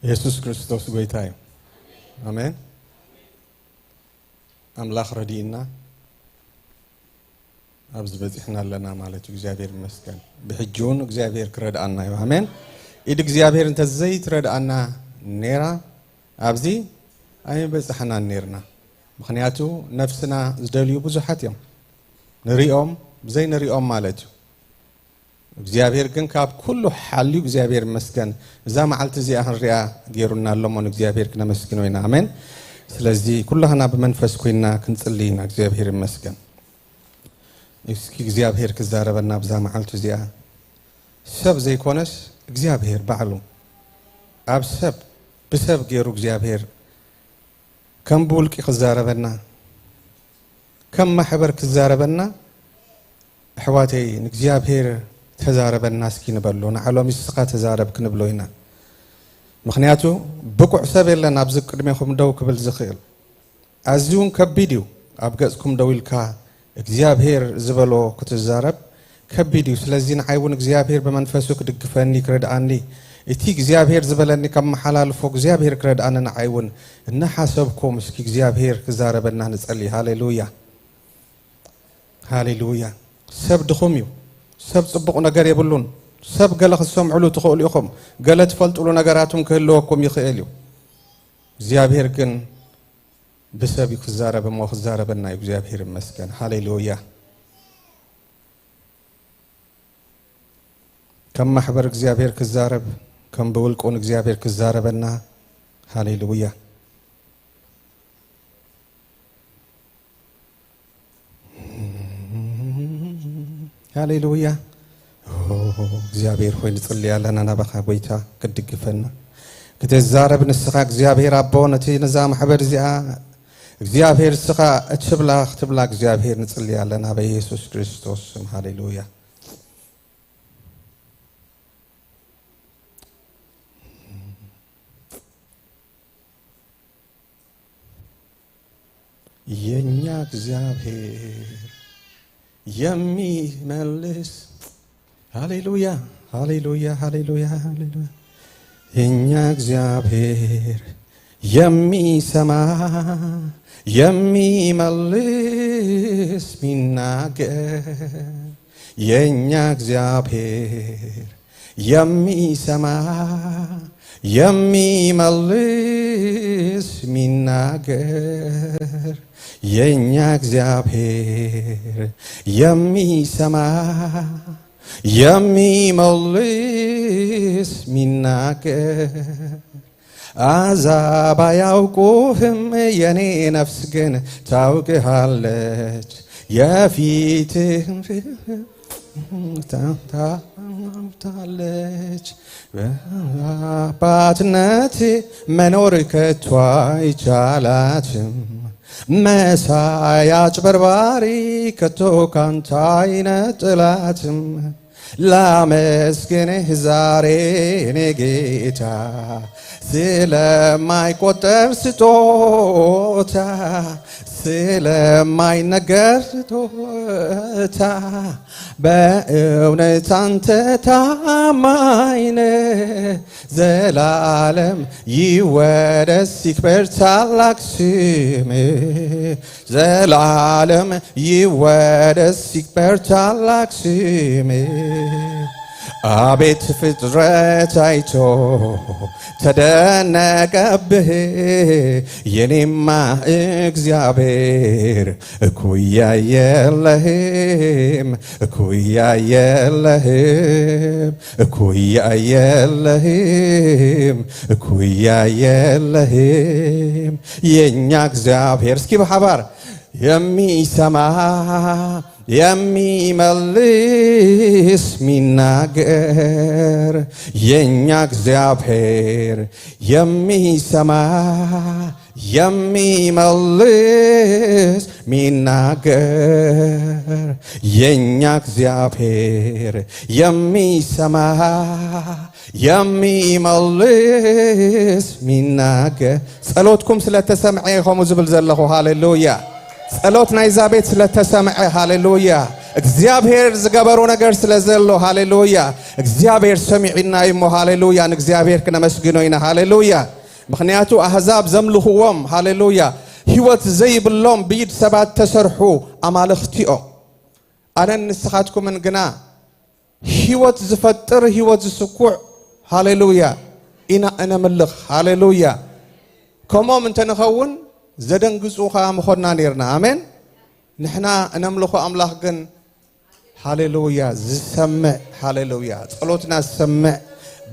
ኢየሱስ ክርስቶስ ጌታ እዩ አሜን አምላክ ረዲና አብዝ በጽሕና ለና ማለት እግዚአብሔር ይመስገን በሕጁን እግዚአብሔር ክረዳና እዩ አሜን ኢድ እግዚአብሔር እንተ ዘይት ረዳና ኔራ አብዚ አይ በጽሕና ኔርና ምክንያቱ ነፍስና ዝደልዩ ብዙሓት እዮም ንሪኦም ዘይ ንሪኦም ማለት እዩ እግዚአብሔር ግን ካብ ኩሉ ሓልዩ እግዚአብሔር ይመስገን እዛ መዓልቲ እዚኣ ክንሪኣ ገይሩና ኣሎሞን እግዚአብሔር ክነመስግኖ ኢና አሜን ስለዚ ኩላህና ብመንፈስ ኮይና ክንጽልይና እግዚአብሔር ይመስገን እስኪ እግዚአብሔር ክዛረበና ብዛ መዓልቲ እዚኣ ሰብ ዘይኮነስ እግዚአብሔር ባዕሉ ኣብ ሰብ ብሰብ ገይሩ እግዚአብሔር ከም ብውልቂ ክዛረበና ከም ማሕበር ክዛረበና ኣሕዋተይ ንእግዚአብሔር ተዛረበና እስኪ ንበሎ ንዓሎም ይስኻ ተዛረብ ክንብሎ ኢና ምክንያቱ ብቁዕ ሰብ የለን ኣብዚ ቅድሜኹም ደው ክብል ዝኽእል ኣዝዩን ከቢድ እዩ ኣብ ገጽኩም ደው ኢልካ እግዚአብሔር ዝበሎ ክትዛረብ ከቢድ እዩ ስለዚ ንዓይ እውን እግዚአብሔር ብመንፈሱ ክድግፈኒ ክረድኣኒ እቲ እግዚአብሔር ዝበለኒ ከመሓላልፎ እግዚአብሔር ክረድኣኒ ንዓይ እውን እናሓሰብኩም እስኪ እግዚአብሔር ክዛረበና ንጸልይ ሃሌሉያ ሃሌሉያ ሰብ ድኹም እዩ ሰብ ጽቡቕ ነገር የብሉን ሰብ ገለ ክሰምዕሉ ትኽእሉ ኢኹም ገለ ትፈልጥሉ ነገራቱም ክህልወኩም ይኽእል እዩ እግዚአብሔር ግን ብሰብ ክዛረብ እሞ ክዛረበና እዩ እግዚአብሔር ይመስገን ሃሌሉያ ከም ማሕበር እግዚአብሔር ክዛረብ ከም ብውልቁን እግዚአብሔር ክዛረበና ሃሌሉያ ሃሌሉያ እግዚአብሔር ሆይ ንጽልይ ኣለና ናባኻ ጎይታ ክድግፈና ክትዛረብ ንስኻ እግዚአብሔር ኣቦ ነቲ ነዛ ማሕበር እዚኣ እግዚአብሔር ስኻ እትብላ ክትብላ እግዚአብሔር ንጽልይ ኣለና በኢየሱስ ክርስቶስ ስም ሃሌሉያ የኛ እግዚአብሔር የሚመልስ ሃሌሉያ ሃሌሉያ ሃሌሉያ ሃሌሉያ የኛ እግዚአብሔር የሚሰማ የሚመልስ ሚናገር የኛ እግዚአብሔር የሚሰማ የሚመልስ ሚናገር የኛ እግዚአብሔር የሚሰማ የሚመልስ ሚናገር አሕዛብ አያውቁህም የኔ ነፍስ ግን ታውቅሃለች የፊትህን ታውቃለች በአባትነት መኖር ከቶ አይቻላትም መሳይ አጭበርባሪ ከቶ ካንተ አይነጥላትም ላመስግንህ ዛሬ እኔ ጌታ ስለማይቆጠር ስጦታ ስለማይነገር ስጦታ በእውነት አንተ ታማኝ ነህ ዘላለም ይወደስ ይክበር ታላቅ ስምህ ዘላለም ይወደስ ይክበር ታላቅ ስምህ አቤት ፍጥረት አይቶ ተደነቀብህ የኔማ እግዚአብሔር እኩያ የለህም እኩያ የለህም እኩያ የለህም እኩያ የለህም የኛ እግዚአብሔር እስኪ በሐባር የሚሰማ የሚመልስ ሚናገር የኛ እግዚአብሔር የሚሰማ የሚመልስ ሚናገር የኛ እግዚአብሔር የሚሰማ የሚመልስ ሚናገር ጸሎትኩም ስለተሰምዐ ይኹም ዝብል ዘለኹ ሃሌሉያ ጸሎት ናይዛ ቤት ስለተሰምዐ ሃሌሉያ እግዚአብሔር ዝገበሮ ነገር ስለዘሎ ሃሌሉያ እግዚአብሔር ሰሚዕና ይሞ ሃሌሉያ ንእግዚአብሔር ክነመስግኖ ኢና ሃሌሉያ ምክንያቱ አህዛብ ዘምልኽዎም ሃሌሉያ ህይወት ዘይብሎም ብይድ ሰባት ተሰርሑ አማልኽቲኦ አነ ንስኻትኩምን ግና ህይወት ዝፈጥር ህይወት ዝስኩዕ ሃሌሉያ ኢና እነምልኽ ሃሌሉያ ከምኦም እንተንኸውን ዘደንግጹኻ ምኾንና ነርና አሜን ንሕና እነምልኾ አምላኽ ግን ሃሌሉያ ዝሰምዕ ሃሌሉያ ጸሎትና ዝሰምዕ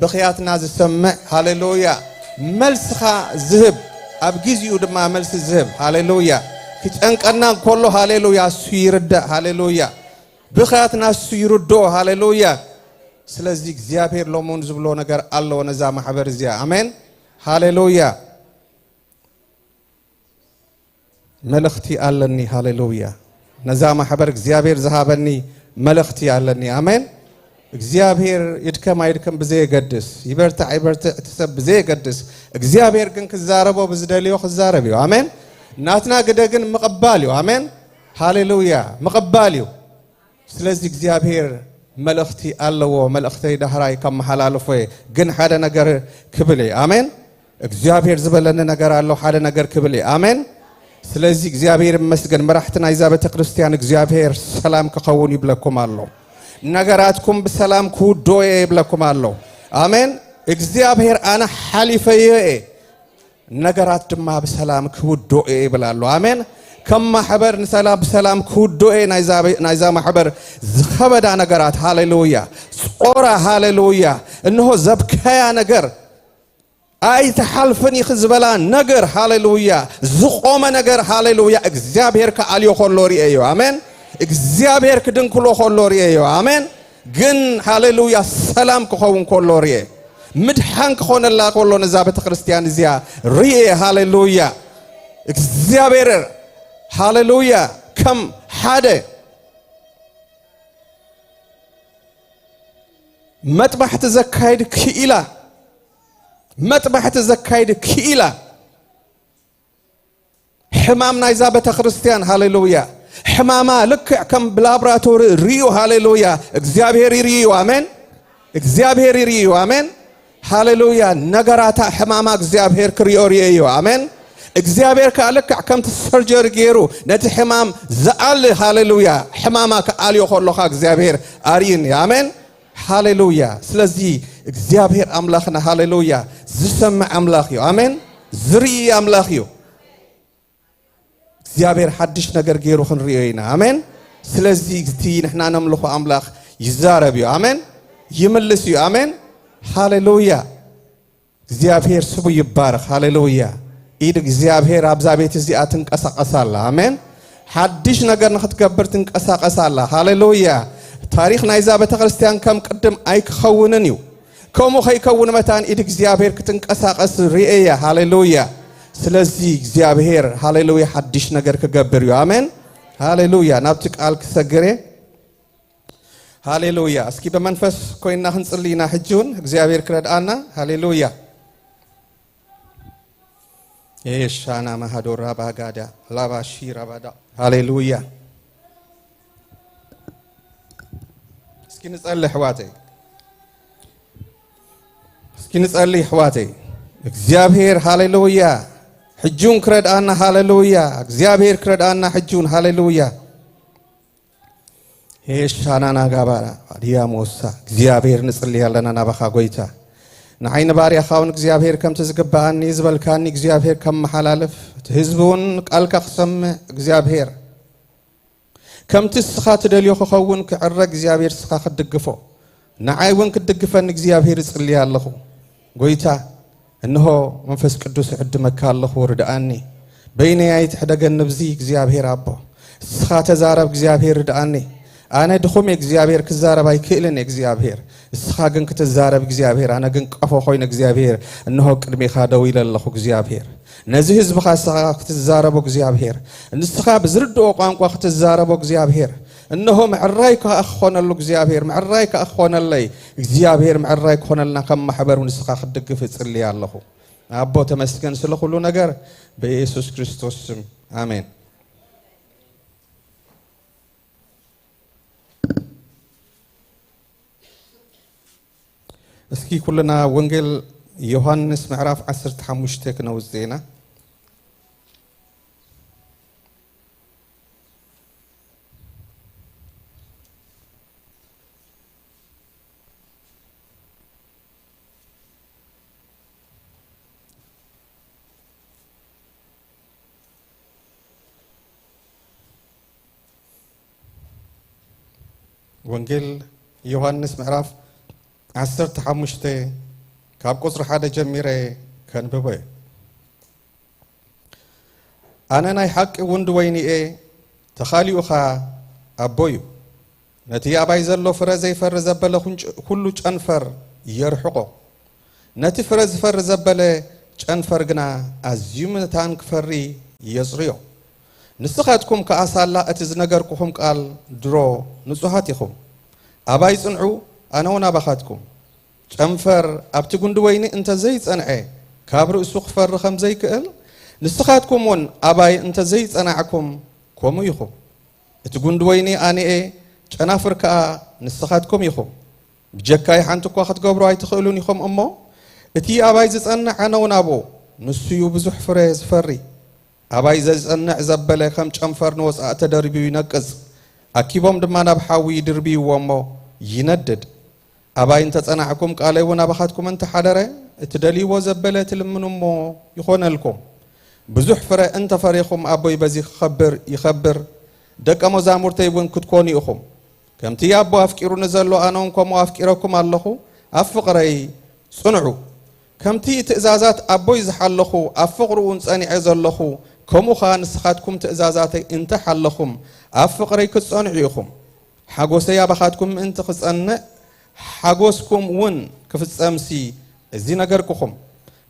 ብኽያትና ዝሰምዕ ሃሌሉያ መልስኻ ዝህብ ኣብ ግዚኡ ድማ መልሲ ዝህብ ሃሌሉያ ክጨንቀና እንከሎ ሃሌሉያ እሱ ይርዳእ ሃሌሉያ ብኽያትና እሱ ይርዶ ሃሌሉያ ስለዚ እግዚአብሔር ሎሞን ዝብሎ ነገር ኣለዎ ነዛ ማሕበር እዚኣ አሜን ሃሌሉያ መልእኽቲ ኣለኒ ሃሌሉያ ነዛ ማሕበር እግዚአብሔር ዝሃበኒ መልእኽቲ ኣለኒ አሜን እግዚአብሔር ይድከም አይድከም ብዘይገድስ ይበርታ አይበርታ ተሰብ ብዘይገድስ እግዚአብሔር ግን ክዛረቦ ብዝደልዮ ክዛረብዮ አሜን ናትና ግደግን መቀባልዮ አሜን ሃሌሉያ መቀባልዮ ስለዚህ እግዚአብሔር መልእኽቲ ኣለዎ መልእኽተይ ዳህራይ ከመሓላልፎ ግን ሓደ ነገር ክብል አሜን እግዚአብሔር ዝበለነ ነገር ኣሎ ሓደ ነገር ክብል አሜን ስለዚህ እግዚአብሔር ይመስገን መራሕትና ይዛ ቤተ ክርስቲያን እግዚአብሔር ሰላም ክኸውን ይብለኩም ኣሎ ነገራትኩም በሰላም ኩዶዬ ይብለኩም ኣሎ አሜን እግዚአብሔር አነ ሐሊፈዬ ነገራት ድማ በሰላም ኩዶዬ ይብላሉ አሜን ከማሕበር ንሰላም በሰላም ኩዶዬ ናይዛ ማሕበር ዝኸበዳ ነገራት ሃሌሉያ ጾራ ሃሌሉያ እንሆ ዘብከያ ነገር አይ ተሐልፈኒ ክዝበላ ነገር ሃሌሉያ ዝቆመ ነገር ሃሌሉያ እግዚአብሔር ከአልዮ ኾሎሪዮ አሜን እግዚአብሔር ክድንክሎ ኾሎሪዮ አሜን ግን ሃሌሉያ ሰላም ክኸውን ኾሎሪዮ ምድሓን ክኾነላ ኾሎ ነዛ ቤተ ክርስቲያን እዚያ ርየ ሃሌሉያ እግዚአብሔር ሃሌሉያ ከም ሓደ መጥባሕቲ ዘካይድ ክኢላ መጥባሕቲ ዘካይድ ክኢላ ሕማም ናይዛ ቤተ ክርስቲያን ሃሌሉያ ሕማማ ልክዕ ከም ብላብራቶሪ ሪዮ ሃሌሉያ እግዚአብሔር ይሪዮ አሜን እግዚአብሔር ይሪዮ አሜን ሃሌሉያ ነገራታ ሕማማ እግዚአብሔር ክሪዮ ሪዮ አሜን እግዚአብሔር ካልክዕ ከም ተሰርጀሪ ገይሩ ነቲ ሕማም ዘአል ሃሌሉያ ሕማማ ከአልዮ ኾሎኻ እግዚአብሔር አሪን አሜን ሃሌሉያ ስለዚህ እግዚአብሔር አምላኽና ሃሌሉያ ዝሰምዕ አምላኽ እዩ አሜን ዝርኢ አምላኽ እዩ እግዚአብሔር ሓድሽ ነገር ገይሩ ክንሪዮ ኢና አሜን ስለዚህ እቲ ንሕና ነምልኾ አምላኽ ይዛረብ እዩ አሜን ይምልስ እዩ አሜን ሃሌሉያ እግዚአብሔር ስሙ ይባረክ ሃሌሉያ ኢድ እግዚአብሔር አብዛ ቤት እዚኣ ትንቀሳቀሳላ አሜን ሓድሽ ነገር ንኽትገብር ትንቀሳቀሳላ ሃሌሉያ ታሪክ ናይዛ ቤተ ክርስቲያን ከም ቅድም ኣይክኸውንን እዩ ከምኡ ከይከውን መታን ኢድ እግዚአብሔር ክትንቀሳቀስ ርኤያ ሃሌሉያ ስለዚህ እግዚአብሔር ሃሌሉያ ሓድሽ ነገር ክገብር እዩ አሜን ሃሌሉያ ናብቲ ቃል ክሰግሬ ሃሌሉያ እስኪ በመንፈስ ኮይና ክንጽልይና ሕጂውን እግዚአብሔር ክረድአና ሃሌሉያ ኤሻና ማሃዶራ ባጋዳ ላባሺ ረባዳ ሃሌሉያ እስኪ ንጸልይ ሕዋተይ እስኪ ንጸልይ ሕዋተይ እግዚአብሔር ሃሌሉያ ሕጂውን ክረድአና ሃሌሉያ እግዚአብሔር ክረድአና ሕጂውን ሃሌሉያ ኤሻናና ጋባራ ዲያሞሳ እግዚአብሔር ንጽልይ ያለና ናባኻ ጎይታ ንዓይነ ባርያኻውን እግዚአብሔር ከም ትዝግባአኒ ዝበልካኒ እግዚአብሔር ከም መሓላለፍ ህዝቡን ቃልካ ክሰምዕ እግዚአብሔር ከምቲ ስኻ ትደልዮ ክኸውን ክዕረ እግዚአብሔር ስኻ ክድግፎ ንዓይ እውን ክድግፈኒ እግዚአብሔር ይጽልይ ኣለኹ ጎይታ እንሆ መንፈስ ቅዱስ ዕድመካ ኣለኹ ርድአኒ በይነያይ ትሕደገን ንብዚ እግዚአብሔር አቦ ስኻ ተዛረብ እግዚአብሔር ርድአኒ አነ ድኹም እግዚአብሔር ክዛረብ አይክእልን እግዚአብሔር እስኻ ግን ክትዛረብ እግዚአብሔር አነ ግን ቀፎ ኮይነ እግዚአብሔር እንሆ ቅድሜኻ ደው ኢለለኹ እግዚአብሔር ነዚ ህዝብኻ ስኻ ክትዛረብ እግዚአብሔር ንስኻ ብዝርድኦ ቋንቋ ክትዛረብ እግዚአብሔር እንሆ ምዕራይ ከኾነሉ እግዚአብሔር ምዕራይ ከኾነለይ እግዚአብሔር ምዕራይ ከኾነልና ከም ማሕበር ንስኻ ክድግፍ ጽልይ ኣለኹ አቦ ተመስገን ስለ ሁሉ ነገር በኢየሱስ ክርስቶስ ስም አሜን اسكي كلنا وانجيل يوحنس معراف 15 كنوزينا وانجيل يوحنس معراف 15 كاب قصر حدا جميرة كان ببي أنا ناي حق وند ويني إيه تخالي أخا أبويو نتي أباي زلو فرزي فرزبلا كله أنفر يرحقه نتي فرزبلا أنفر جنا أزيوم تانك فري يزريو نسخاتكم كأسالا أتزنجركم قال درو نسخاتكم أباي صنعو أنا ونا بخاتكم أنفر أبتقول دويني أنت زيت أنا إيه كابر أسوق فر خم زي كأل نسخاتكم ون أباي أنت زيت أنا عكم كم يخم تقول دويني أنا إيه أنا فركا نسخاتكم يخم بجكاي حنتك واخد قبرو أي تخلون يخم أمه تي أباي زيت أنا ونابو نسيو بزح فريز فري أباي زيت أنا زبالة خم أنفر نوس أتدربي ينقز أكيبهم دمنا بحاوي دربي وامو يندد أباي أنت تصنعكم قالوا ونا بخاتكم أنت حدرة تدلي وزبلة لمنهم يخون لكم بزح فرة أنت فريقهم أبوي بزي يخبر دك أمزامور تيبون كتكوني أخم كم تي أبو أفكروا نزلوا أنا وكم أفكركم الله أفقري صنعوا كم تي تأزازات أبوي زحلخو أفقروا ونسأني عزلخو كم خان سخاتكم تأزازات أنت حلخم أفقري كتصنعيكم حقوسي بخاتكم أنت خصنا حقوسكم ون كفت أمسي الزنا جركم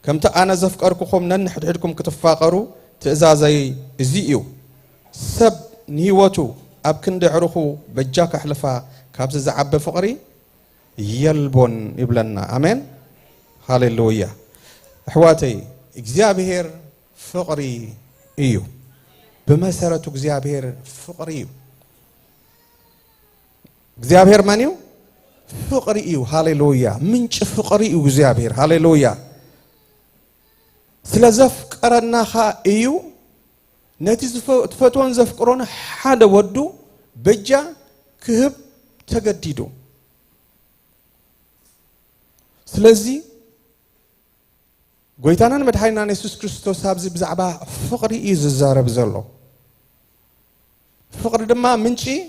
كم أنا زفكركم ننحد حدكم كتفاقروا تأزازي زيو سب نيوتو أبكن دعرخو بجاك حلفا كابز زعب فقري يلبون يبلنا أمين هاليلويا أحواتي إجزابهر فقري إيو بمسارة إجزابهر فقري إجزابهر مانيو فقري إيو هاليلويا منش فقري إيو إجزابهر هاليلويا سلازف قرنا خا إيو نتي تفتون زفقرون حدا ودو بجا كهب تجديدو سلازي قويتانا مدحينا نيسوس كريستوس هابزي بزعبا فقري إيز الزارب زلو فقر دما منشي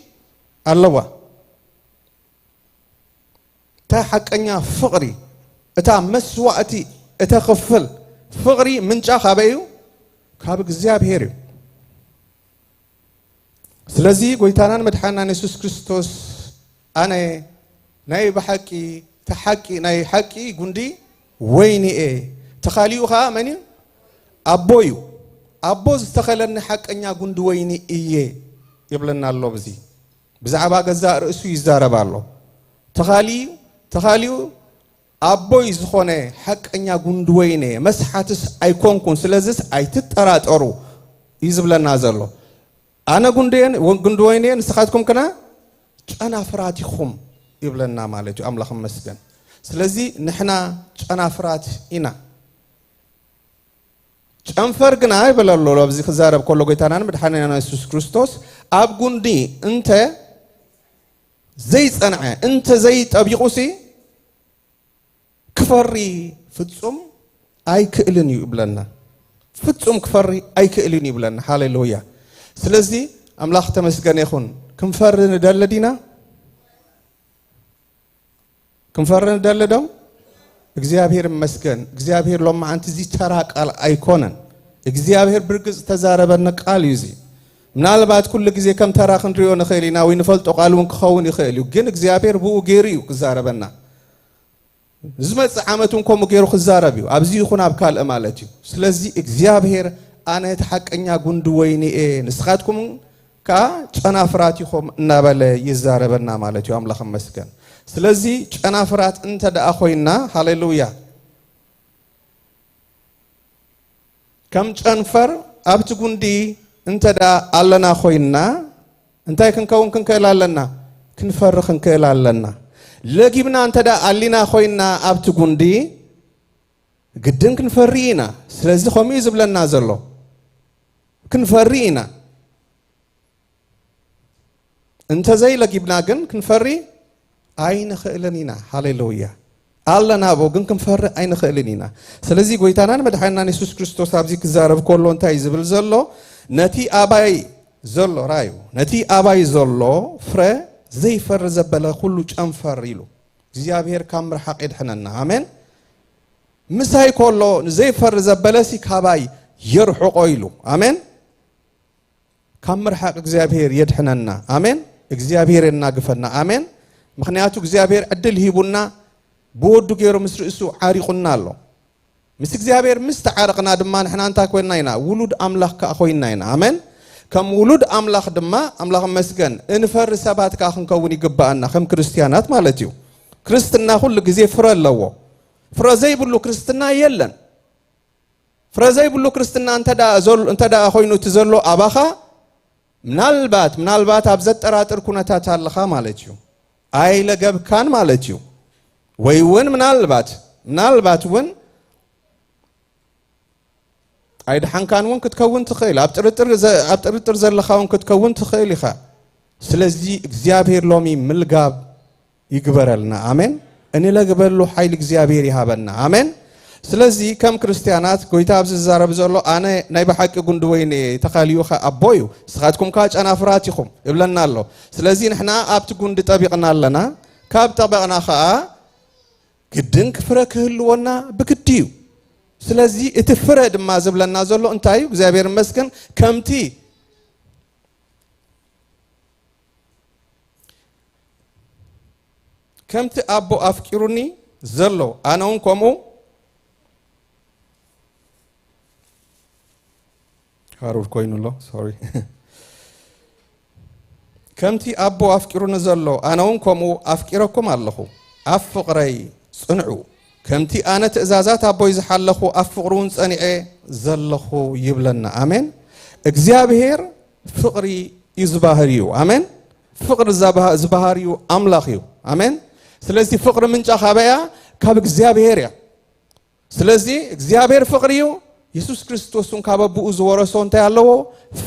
اللوا تا حق أنيا فقري اتا مسواتي اتا خفل فقري منشا خابيو كابك زياب هيريو سلازي قويتانا مدحينا نيسوس كريستوس أنا ناي بحكي تحكي ناي حكي قندي ويني ايه تخاليو خا مني أبويو أبوز تخلنا حق أنيا قند ويني إيه يبلنا الله بزي بزعبا جزاء رأسو يزارب الله تخاليو أبوي زخونه حق أنيا قند ويني مسحاتس أيكونكم سلازس أي تترات أرو يزبلنا زلو أنا قند ويني نسخاتكم كنا أنا فراتي خم يبلنا مالتو أملاخ مسكن سلازي نحنا أنا فرات إنا أنفر جناي بلا الله لبزي خزارب كله قيتانان بدحنا يسوع كريستوس أب جندي أنت زيت أنا أنت زيت أبي قوسي كفري فتسم أي كإلني يبلنا فتسم كفري أي كإلني يبلنا هاليلويا سلزي أملاخ تمسكن يخون كم فرن دل دينا كم فرن دل دم እግዚአብሔር መስገን እግዚአብሔር ለማ አንተ ዚ ተራ ቃል አይኮነን እግዚአብሔር ብርግጽ ተዛረበነ ቃል ይዚ ምናልባት ኩሉ ጊዜ ከም ተራ ክንሪዮ ነኸሊና ወይ ንፈልጦ ቃሉን ክኸውን ይኽእል ግን እግዚአብሔር ብኡ ገይሩ ክዛረበና ዝመጽ ዓመቱን ኮም ገይሩ ክዛረብ ኣብዚ ይኹን ኣብ ካልእ ማለት እዩ ስለዚ እግዚአብሔር ኣነ ተሐቀኛ ጉንድ ወይኒ ንስኻትኩም ካ ጨናፍራት ይኹም እናበለ ይዛረበና ማለት እዩ አምላኽ መስገን سلازي أنا فرات أنت دا أخوينا هاليلويا كم تنفر أبتقول دي أنت دا ألنا أخوينا أنت يكن كون كن كلا لنا كنفر كن كلا لنا ለጊብና እንተ ዳ አሊና ኮይና ኣብቲ ጉንዲ ግድን ክንፈሪና ስለዚህ ኸምኡ ዝብለና ዘሎ ክንፈሪና እንተ ዘይ ለጊብና ግን ክንፈሪ ኣይንኽእልኒና ሃሌሉያ አለና ቦ ግን ክንፈሪ ኣይንኽእልኒና ስለዚህ ጎይታናን መድኃኒትና ኢየሱስ ክርስቶስ ኣብዚ ክዛረብ ከሎ እንታይ ዝብል ዘሎ ነቲ ኣባይ ዘሎ ራዩ ነቲ ኣባይ ዘሎ ፍረ ዘይፈር ዘበለ ኩሉ ጨንፈር ኢሉ እግዚአብሔር ካብ ምርሓቅ ይድሕነና አሜን ምሳይ ከሎ ዘይፈር ዘበለሲ ካባይ ይርሕቆ ኢሉ አሜን ካብ ምርሓቅ እግዚአብሔር ይድሕነና አሜን እግዚአብሔር እናግፈና አሜን ምክንያቱ እግዚአብሔር ዕድል ሂቡና በወዱ ገይሩ ምስ ርእሱ ዓሪቁና ኣሎ ምስ እግዚአብሔር ምስ ተዓረቅና ድማ ንሕና እንታ ኮይና ኢና ውሉድ አምላኽ ካ ኮይና ኢና አሜን ከም ውሉድ አምላኽ ድማ አምላኽ መስገን እንፈር ሰባት ካ ክንከውን ይግባአና ከም ክርስቲያናት ማለት እዩ ክርስትና ሁሉ ግዜ ፍረ ኣለዎ ፍረ ዘይብሉ ክርስትና የለን ፍረ ዘይብሉ ክርስትና እንተዳ ኮይኑ ትዘሎ አባኻ ምናልባት ኣብ ዘጠራጥር ኩነታት ኣለኻ ማለት እዩ ኣይለገብካን ማለት እዩ ወይ ውን ምናልባት ውን ኣይድሓንካን ውን ክትከውን ትኽእል ኣብ ጥርጥር ዘለኻ ውን ክትከውን ትኽእል ኢኻ ስለዚ እግዚአብሔር ሎሚ ምልጋብ ይግበረልና አሜን እንለግበሉ ኃይል እግዚአብሔር ይሃበና አሜን ስለዚ ከም ክርስቲያናት ጎይታ ኣብዚ ዝዛረብ ዘሎ ኣነ ናይ በሓቂ ጉንዲ ወይኔ ተኻልዩኻ ኣቦዩ ስኻትኩም ካ ጨናፍራት ኢኹም ይብለና ኣሎ ስለዚ ንሕና ኣብቲ ጉንዲ ጠቢቕና ኣለና ካብ ጠበቕና ኸኣ ግድን ክፍረ ክህልወና ብግዲ እዩ ስለዚ እቲ ፍረ ድማ ዝብለና ዘሎ እንታይ እዩ እግዚአብሔር ይመስገን ከምቲ ኣቦ ኣፍቂሩኒ ዘሎ ኣነ እውን ከምኡ ሃሩር ኮይኑሎ ሶሪ ከምቲ ኣቦ ኣፍቂሩኒ ዘሎ ኣነ እውን ከምኡ ኣፍቂረኩም ኣለኹ ኣብ ፍቕረይ ጽንዑ ከምቲ ኣነ ትእዛዛት ኣቦይ ዝሓለኹ ኣብ ፍቕሩን ጸኒዐ ዘለኹ ይብለና አሜን እግዚአብሔር ፍቕሪ ይዝባህርዩ አሜን ፍቕሪ ዝባህርዩ ኣምላኽ እዩ አሜን ስለዚህ ፍቅር ምንጫ ካበያ ካብ እግዚአብሔር ያ ስለዚህ እግዚአብሔር ፍቅር እዩ ኢየሱስ ክርስቶስን ካበብኡ ዝወረሶ እንታይ ኣለዎ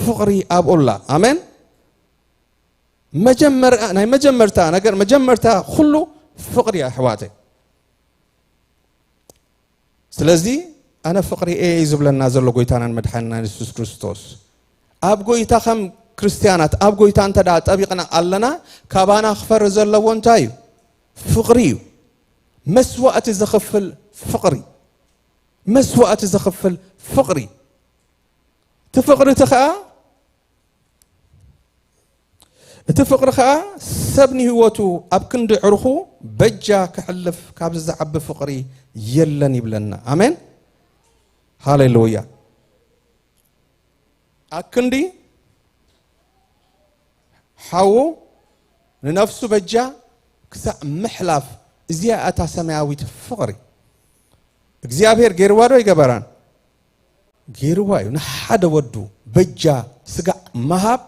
ፍቅሪ ኣብኡላ አሜን መጀመርታ ሁሉ ፍቅር ያ ሕዋቴ ስለዚህ ኣነ ፍቅሪ ዝብለና ዘሎ ጎይታናን መድኃኒትና ኢየሱስ ክርስቶስ ኣብ ጎይታ ከም ክርስቲያናት ኣብ ጎይታ እንተዳ ጠቢቕና ኣለና ካባና ክፈር ዘለዎ እንታይ እዩ فقري مسوأة زخفل فقري مسوأة زخفل فقري تفقر خاء سبني هوتو أبكند عرخو بجا كحلف كابز زعب فقري يلني بلنا آمين هاليلويا أكندي حاو لنفسه بجا كسا محلاف زياءة سماوية فقري እግዚአብሔር ገርዋዶ ይገበራን ገርዋዩ ንሓደ ወዱ በጃ ስጋዕ መሃብ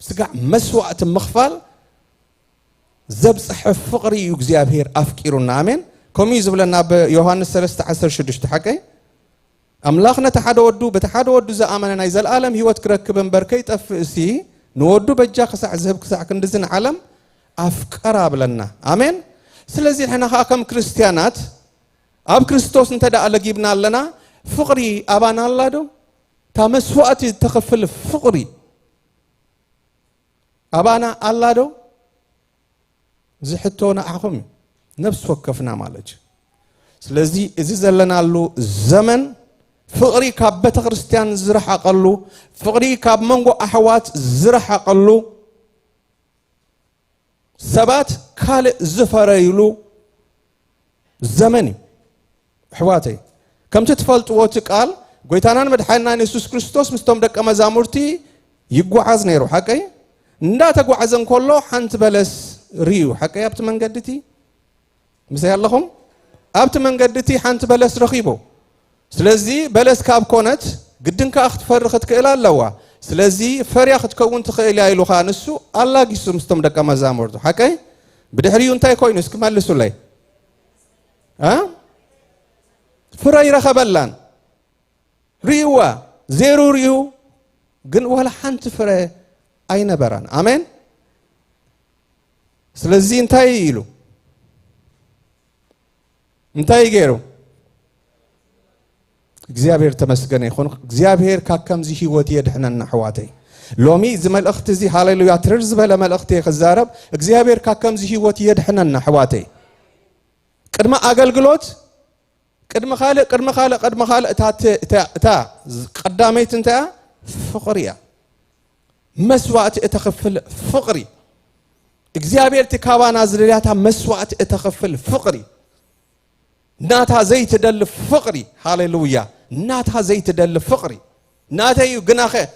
ስጋዕ መስዋዕት መኽፋል ዘብጽሕ ፍቅሪ እዩ እግዚአብሔር ኣፍቂሩና አሜን ከምኡ ዝብለና በዮሐንስ 3:16 ሓቀይ ኣምላኽና ተሓደ ወዱ በተሓደ ወዱ ዝኣመነ ናይ ዘለዓለም ህይወት ክረክብ እምበር ከይጠፍእሲ ንወዱ በጃ ክሳዕ ዝህብ ክሳዕ ክንድዝን ዓለም ኣፍቀራ ብለና አሜን ስለዚህ ንሕና ከም ክርስቲያናት ኣብ ክርስቶስ እንተዳ ለጊብና ኣለና ፍቅሪ ኣባና ኣላዶ ታ መስዋዕት ተኸፍል ፍቅሪ ኣባና ኣላዶ ዝሕቶና ኣኹም ነፍስ ወከፍና ማለት ስለዚህ እዚ ዘለናሉ ዘመን ፍቅሪ ካብ ቤተ ክርስቲያን ዝረሓቀሉ ፍቅሪ ካብ መንጎ ኣሕዋት ዝረሓቀሉ ሰባት ካልእ ዝፈረይሉ ዘመን حواتي كم تتفلت وتقال قويتانا مدحنا يسوع كريستوس مستوم دك مزامورتي يقعز نيرو حكي ندا تقعزن كله حنت بلس ريو حكي ابت من قدتي مسيا لكم ابت من قدتي حنت بلس رخيبو سلازي بلس كاب كونت قدن كاخت فرخت كيلا لوا سلازي فرياخت كون تخيل يا لو خانسو الله يسوع مستوم دك مزامورتو حكي بدحريو انتي كوينو اسكمالسو لي فري رخبلان ريوا زيرو ريو قن ولا حنت فري اين بران امين سلازي انتي يلو انتي غيرو እግዚአብሔር ተመስገነ ይሁን እግዚአብሔር ካከምዚ ህይወት ይድህነና حواتي ሎሚ ዝመልእኽት እዚ ሃሌሉያ ትርዝ በለ መልእኽት ይخዛረብ እግዚአብሔር ካከምዚ ህይወት ይድህነና حواتي ቅድመ አገልግሎት ቅድመ ኻለ እታ ቀዳመይት እንታ ፍቅሪያ መስዋዕት እተኸፍል ፍቅሪ እግዚአብሔር ተካባና ዝልያታ መስዋዕት እተኸፍል ፍቅሪ ناتا زيت دل فقري هاليلويا ناتا زيت دل فقري ناتا يغناخه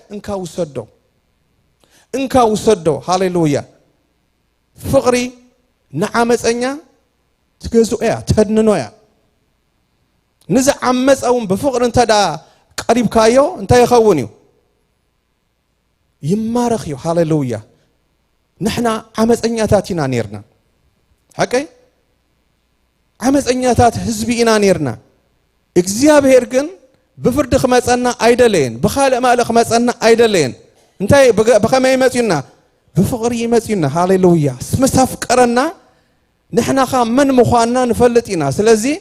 انكا وسدو هاليلويا فقري نعمصنيا تگزو يا تدننو يا نزع عمصاون بفقر انتدا قريب كايو انت يخونيو يمارخيو هاليلويا نحنا عمصنيا تاتينا نيرنا حقي عمصنياتات حزبينا نيرنا እግዚአብሔር ግን بفرد خمصنا አይደለين بخالق مالك خمصنا አይደለين እንታይ بخمه يمصينا بفقر يمصينا هاليلويا مسافقرنا نحنا خا من مخوانا نفلطينا ስለዚህ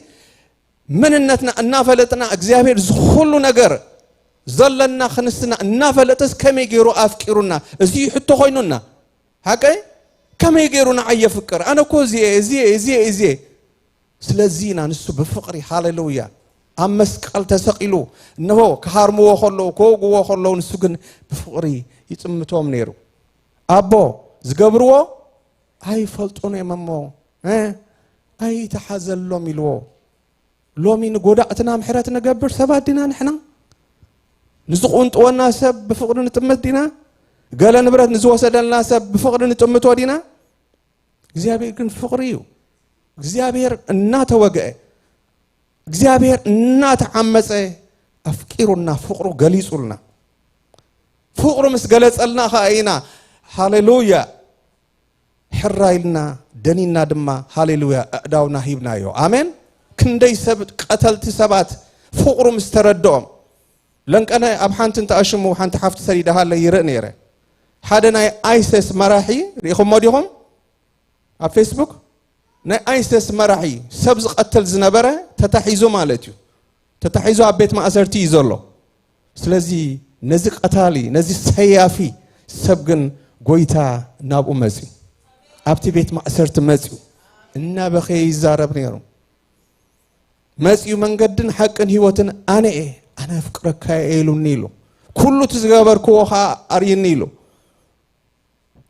مننتنا እናፈለጥና እግዚአብሔር ሁሉ ነገር ዘለና خنسنا እናፈለጥስ ከመይገሩ አፍቂሩና እዚ ሕቶ ኮይኑና حقي ከመይገሩና አየፍቅር አነኮ እዚ ስለዚህ ናንሱ በፍቅሪ ሃሌሉያ አመስቀል ተሰቂሉ ነው ከሃርሙዎ ሆሎ ኮጉዎ ሆሎ ንሱ ግን በፍቅሪ ይጽምቶም ነይሩ አቦ ዝገብርዎ አይፈልጡን የመሞ አይ ተሐዘሎም ይልዎ ሎሚ ንጎዳእትና ምሕረት ነገብር ሰባዲና ንሕና ንዝቁንጥወና ሰብ በፍቅሪ ንጥመት ዲና ገለ ንብረት ንዝወሰደልና ሰብ በፍቅሪ ንጥመት ወዲና እግዚአብሔር ግን ፍቅሪ እዩ እግዚአብሔር እናተወገአ እግዚአብሔር እናተዓመፀ አፍቂሩና ፍቅሩ ገሊጹልና ፍቅሩ ምስገለጸልና ኻይና ሃሌሉያ ሕራይልና ደኒና ድማ ሃሌሉያ አዳውና ሂብናዮ አሜን ክንደይ ሰብ ቀተልቲ ሰባት ፍቅሩ ምስተረዶም ለንቀነ አብ ሓንቲ እንተአሽሙ ሓንቲ ሓፍቲ ሰሪዳሃለ ይርእ ነይረ ሓደ ናይ አይሰስ መራሒ ሪኹም ሞዲኹም ኣብ ፌስቡክ ናይ አይሰስ መራሒ ሰብ ዝቀተል ዝነበረ ተታሒዙ ማለት እዩ ተታሒዙ ኣብ ቤት ማእሰርቲ ይዘሎ ስለዚ ነዚ ቀታሊ ነዚ ሰያፊ ሰብ ግን ጎይታ ናብኡ መጽኡ ኣብቲ ቤት ማእሰርቲ መጽኡ እና በኸ ይዛረብ ነይሩ መጽኡ መንገድን ሐቅን ህይወትን አነ ፍቅረካ ኢሉኒ ኢሉ ኩሉ ትዝገበርክዎ አርይኒ ኢሉ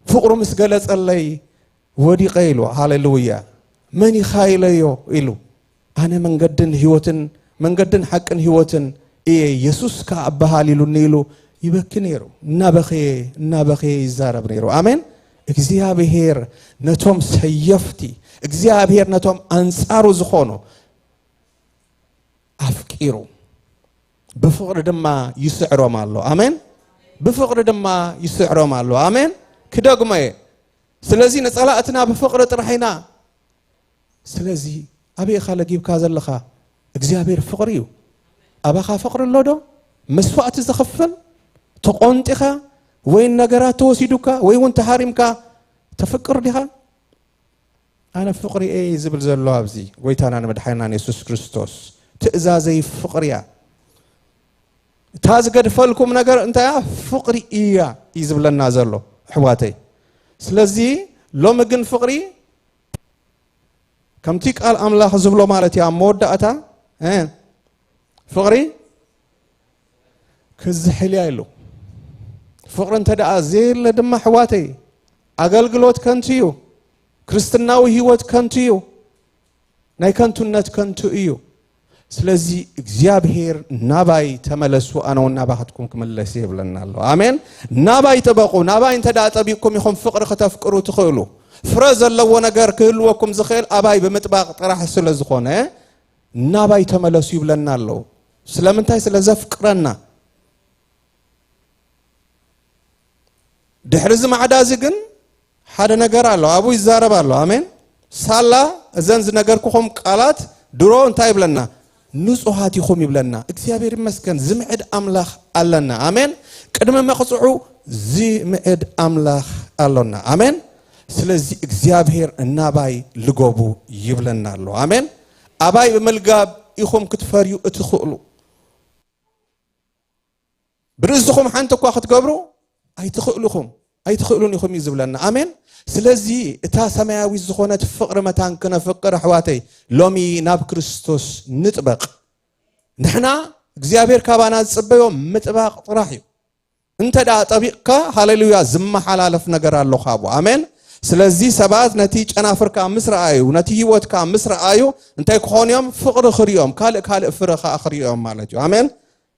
ፍቅሩ ምስገለጸለይ ወዲቀ ኢሉ ሃሌሉያ من يخايليو إلو أنا من قدن حقن هيوتن إيه يسوس كأبها ليلو نيلو يبكنيرو نابخي يزارب نيرو آمين እግዚአብሔር ነቶም ሰየፍቲ እግዚአብሔር ነቶም አንጻሩ ዝኾኑ አፍቂሩ በፍቅር ድማ ይስዕሮም አሎ አሜን በፍቅር ድማ ይስዕሮም አሎ አሜን ክደግመ ስለዚህ ነጸላእትና በፍቅር ጥራይና ስለዚህ አብይ ኻለጊብካ ዘለኻ እግዚአብሔር ፍቅር እዩ አባኻ ፍቅር ለዶ መስዋዕት ዝኸፍል ተቆንጢኻ ወይ ነገራት ተወሲዱካ ወይ ወንተ ሃሪምካ ተፈቅር ዲኻ አነ ፍቅሪ ዝብል ዘሎ ኣብዚ ጎይታና መድኃኒና ኢየሱስ ክርስቶስ ትእዛዘይ ፍቅርያ ታዝገድፈልኩም ነገር እንታይ ፍቅሪ እያ ይዝብለና ዘሎ ሕዋተይ ስለዚህ ሎሚ ግን ፍቅሪ ከምቲ ቃል አምላኽ ዝብሎ ማለት ያ መወዳእታ ፍቅሪ ክዝሕልያ ኢሉ ፍቅሪ እንተደኣ ዘየለ ድማ ሕዋተይ አገልግሎት ከንቱ እዩ ክርስትናዊ ህይወት ከንቱ እዩ ናይ ከንቱነት ከንቱ እዩ ስለዚህ እግዚአብሔር ናባይ ተመለሱ አነውና ባሕትኩም ክመለስ ይብለና አሎ አሜን ናባይ ተበቁ ናባይ እንተደኣ ጠቢቅኩም ይኹም ፍቅሪ ከተፍቅሩ ትኽእሉ ፍረ ዘለዎ ነገር ክህልወኩም ዝኽእል አባይ በመጥባቅ ጥራሕ ስለዝኾነ ናባይ ተመለሱ ይብለና አሎ ስለምንታይ ስለዘፍቅረና ድሕሪ ዝማዕዳዚ ግን ሓደ ነገር አሎ አቡ ይዛረብ አሎ አሜን ሳላ እዘን ዝነገርኩኹም ቃላት ድሮ እንታይ ይብለና ንጹሃት ይኹም ይብለና እግዚአብሔር ይመስገን ዝምዕድ አምላኽ አለና አሜን ቅድመ መቅጽዑ ዝምዕድ አምላኽ አለና አሜን ስለዚህ እግዚአብሔር እናባይ ልጎቡ ይብለና አሎ አሜን አባይ በመልጋብ ይኹም ክትፈርዩ እትኽእሉ ብርዝኹም ሓንቲ እኳ ክትገብሩ ኣይትኽእሉን ኢኹም ይዝብለና አሜን ስለዚህ እታ ሰማያዊ ዝኾነት ፍቅር መታን ከነፍቅር አሕዋተይ ሎሚ ናብ ክርስቶስ ንጥበቅ ንሕና እግዚአብሔር ካባና ዝጽበዮ ምጥባቅ ጥራሕ እዩ እንተዳ ጠቢቕካ ሃሌሉያ ዝመሓላለፍ ነገር ኣሎ ኻቦ አሜን ስለዚህ ሰባት ነቲ ጨናፍርካ ምስ ረአዩ ነቲ ህይወትካ ምስ ረአዩ እንታይ ክኾንዮም ፍቅሪ ክርዮም ካልእ ፍረኻ ክርዮም ማለት እዩ አሜን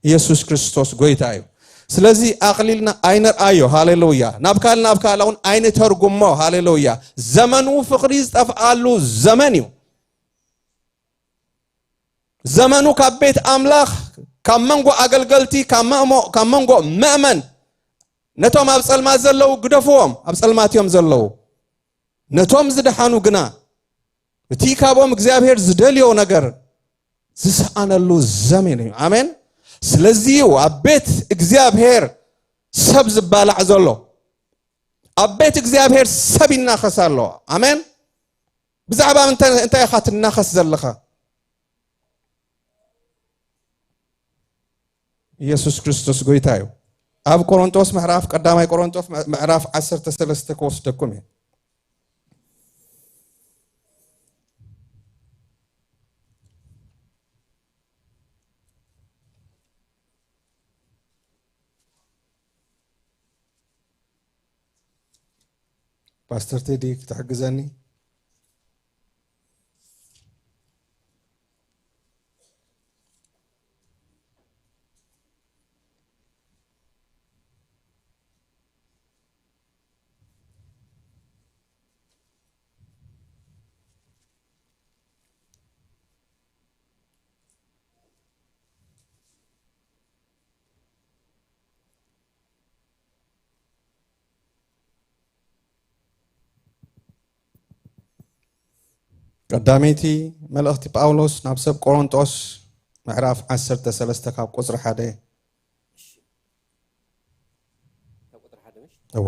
ኢየሱስ ክርስቶስ ጎይታ እዩ ስለዚህ አቅሊልና አይነርአዮ ሃሌሉያ ናብ ካልውን አይነ ተርጉሞ ሃሌሉያ ዘመኑ ፍቅሪ ዝጠፍአሉ ዘመን እዩ ዘመኑ ካብ ቤት አምላኽ ካብ መንጎ አገልገልቲ ካብ መንጎ መእመን ነቶም ኣብ ጸልማት ዘለው ግደፍዎም ኣብ ጸልማት እዮም ዘለው ነቶም ዝደሓኑ ግና እቲ ካብኦም እግዚአብሔር ዝደልዮ ነገር ዝሰአነሉ ዘመን እዩ አሜን ስለዚህ አቤት እግዚአብሔር ሰብ ዝባላዕ ዘሎ አቤት እግዚአብሔር ሰብ ይናኸሳሎ አሜን ብዛዕባ እንታይ ኢኻ ትናኸስ ዘለኻ ኢየሱስ ክርስቶስ ጎይታ እዩ ኣብ ቆሮንቶስ ምዕራፍ ቀዳማይ ቆሮንቶስ ምዕራፍ 13 ከወስደኩም እዩ باستر تيدي تحجزني قداميتي ملأختي باولوس نابسب قرنطوس معراف 13 ካብ ቁጽሪ 1 ካብ ቁጽሪ 1 مش هو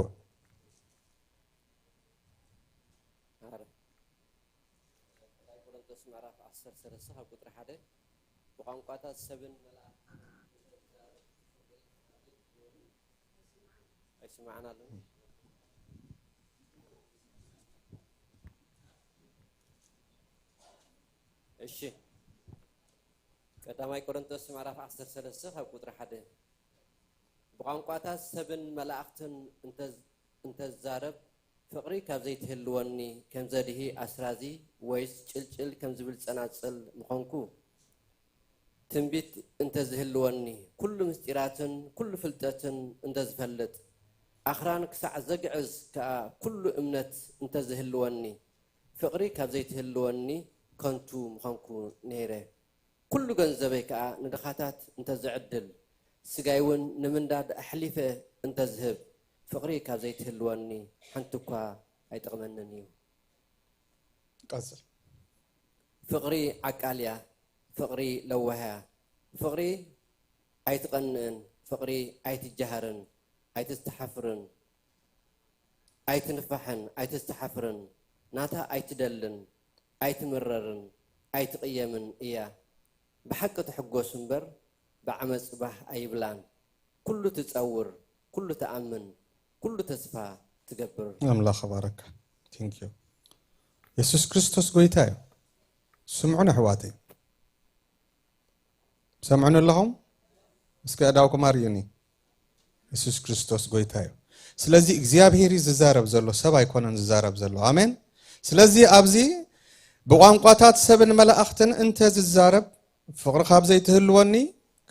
ቆሮንቶስ ምዕራፍ 13 ካብ ቁጽሪ 1 በቋንቋታት ሰብን መልአክ አይስማዕናሉ እሺ ቀዳማይ ቆሮንቶስ ምዕራፍ 13 ካብ ቁጥሪ 1 በቋንቋታት ሰብን መላእክትን እንተዛረብ ፍቅሪ ካብ ዘይትህልወኒ ከም ዘድሂ አስራዚ ወይስ ጭልጭል ከም ዝብል ጸናጽል ምኾንኩ ትንቢት እንተዝህልወኒ ኩሉ ምስጢራትን ኩሉ ፍልጠትን እንተዝፈልጥ አኽራን ክሳዕ ዘግዕዝ ከኣ ኩሉ እምነት እንተዝህልወኒ ፍቅሪ ካብ ዘይትህልወኒ ከንቱ ምኾንኩ ነይረ ኩሉ ገንዘበይ ከዓ ንድኻታት እንተዝዕድል ስጋይ እውን ንምንዳድ ኣሕሊፈ እንተዝህብ ፍቅሪ ካብ ዘይትህልወኒ ሓንቲ እኳ ኣይጠቕመንን እዩ ቀጽል ፍቅሪ ዓቃልያ ፍቅሪ ለዋህያ ፍቅሪ ኣይትቐንእን ፍቅሪ ኣይትጃሃርን ኣይትስተሓፍርን ኣይትንፋሕን ኣይትስተሓፍርን ናታ ኣይትደልን ኣይትምረርን ኣይትቕየምን እያ ብሓቂ ትሕጎስ እምበር ብዓመፅ ባህ ኣይብላን ኩሉ ትጸውር ኩሉ ተኣምን ኩሉ ተስፋ ትገብር አምላኽ ባረከ ቴንክ ዩ ኢየሱስ ክርስቶስ ጎይታ እዩ ስምዑን ኣሕዋተይ ሰምዑን ኣለኹም እስከ ኣዳውኩም ኣርዩኒ ኢየሱስ ክርስቶስ ጎይታ እዩ ስለዚ እግዚአብሔር ዝዛረብ ዘሎ ሰብ ኣይኮነን ዝዛረብ ዘሎ አሜን ስለዚ ኣብዚ بቋንቋታት ሰብን መላእክትን እንተ ዝዛረብ ፍቅሪ ካብ ዘይትህልወኒ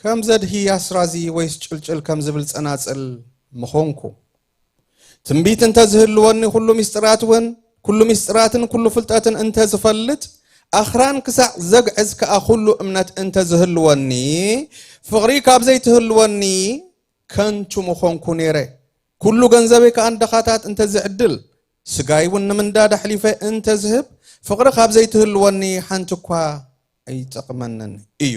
ከም ዘድሂ አስራዚ ወይስ ጭልጭል ከም ዝብል ጸናጽል ምኾንኩ ትንቢት እንተ ዝህልወኒ ኩሉ ምስጢራትን ኩሉ ፍልጠትን እንተ ዝፈልጥ አኽራን ክሳዕ ዘግዕዝ ከኣ ኩሉ እምነት እንተ ዝህልወኒ ፍቅሪ ካብ ዘይትህልወኒ ከንቱ ምኾንኩ ነይረ ኩሉ ገንዘበይ ከዓ ንድኻታት እንተ ዝዕድል ስጋይውን ንምንዳድ ኣሕሊፈ እንተዝህብ ፍቕሪ ካብ ዘይትህልወኒ ሓንቲ እኳ ኣይጠቕመንን እዩ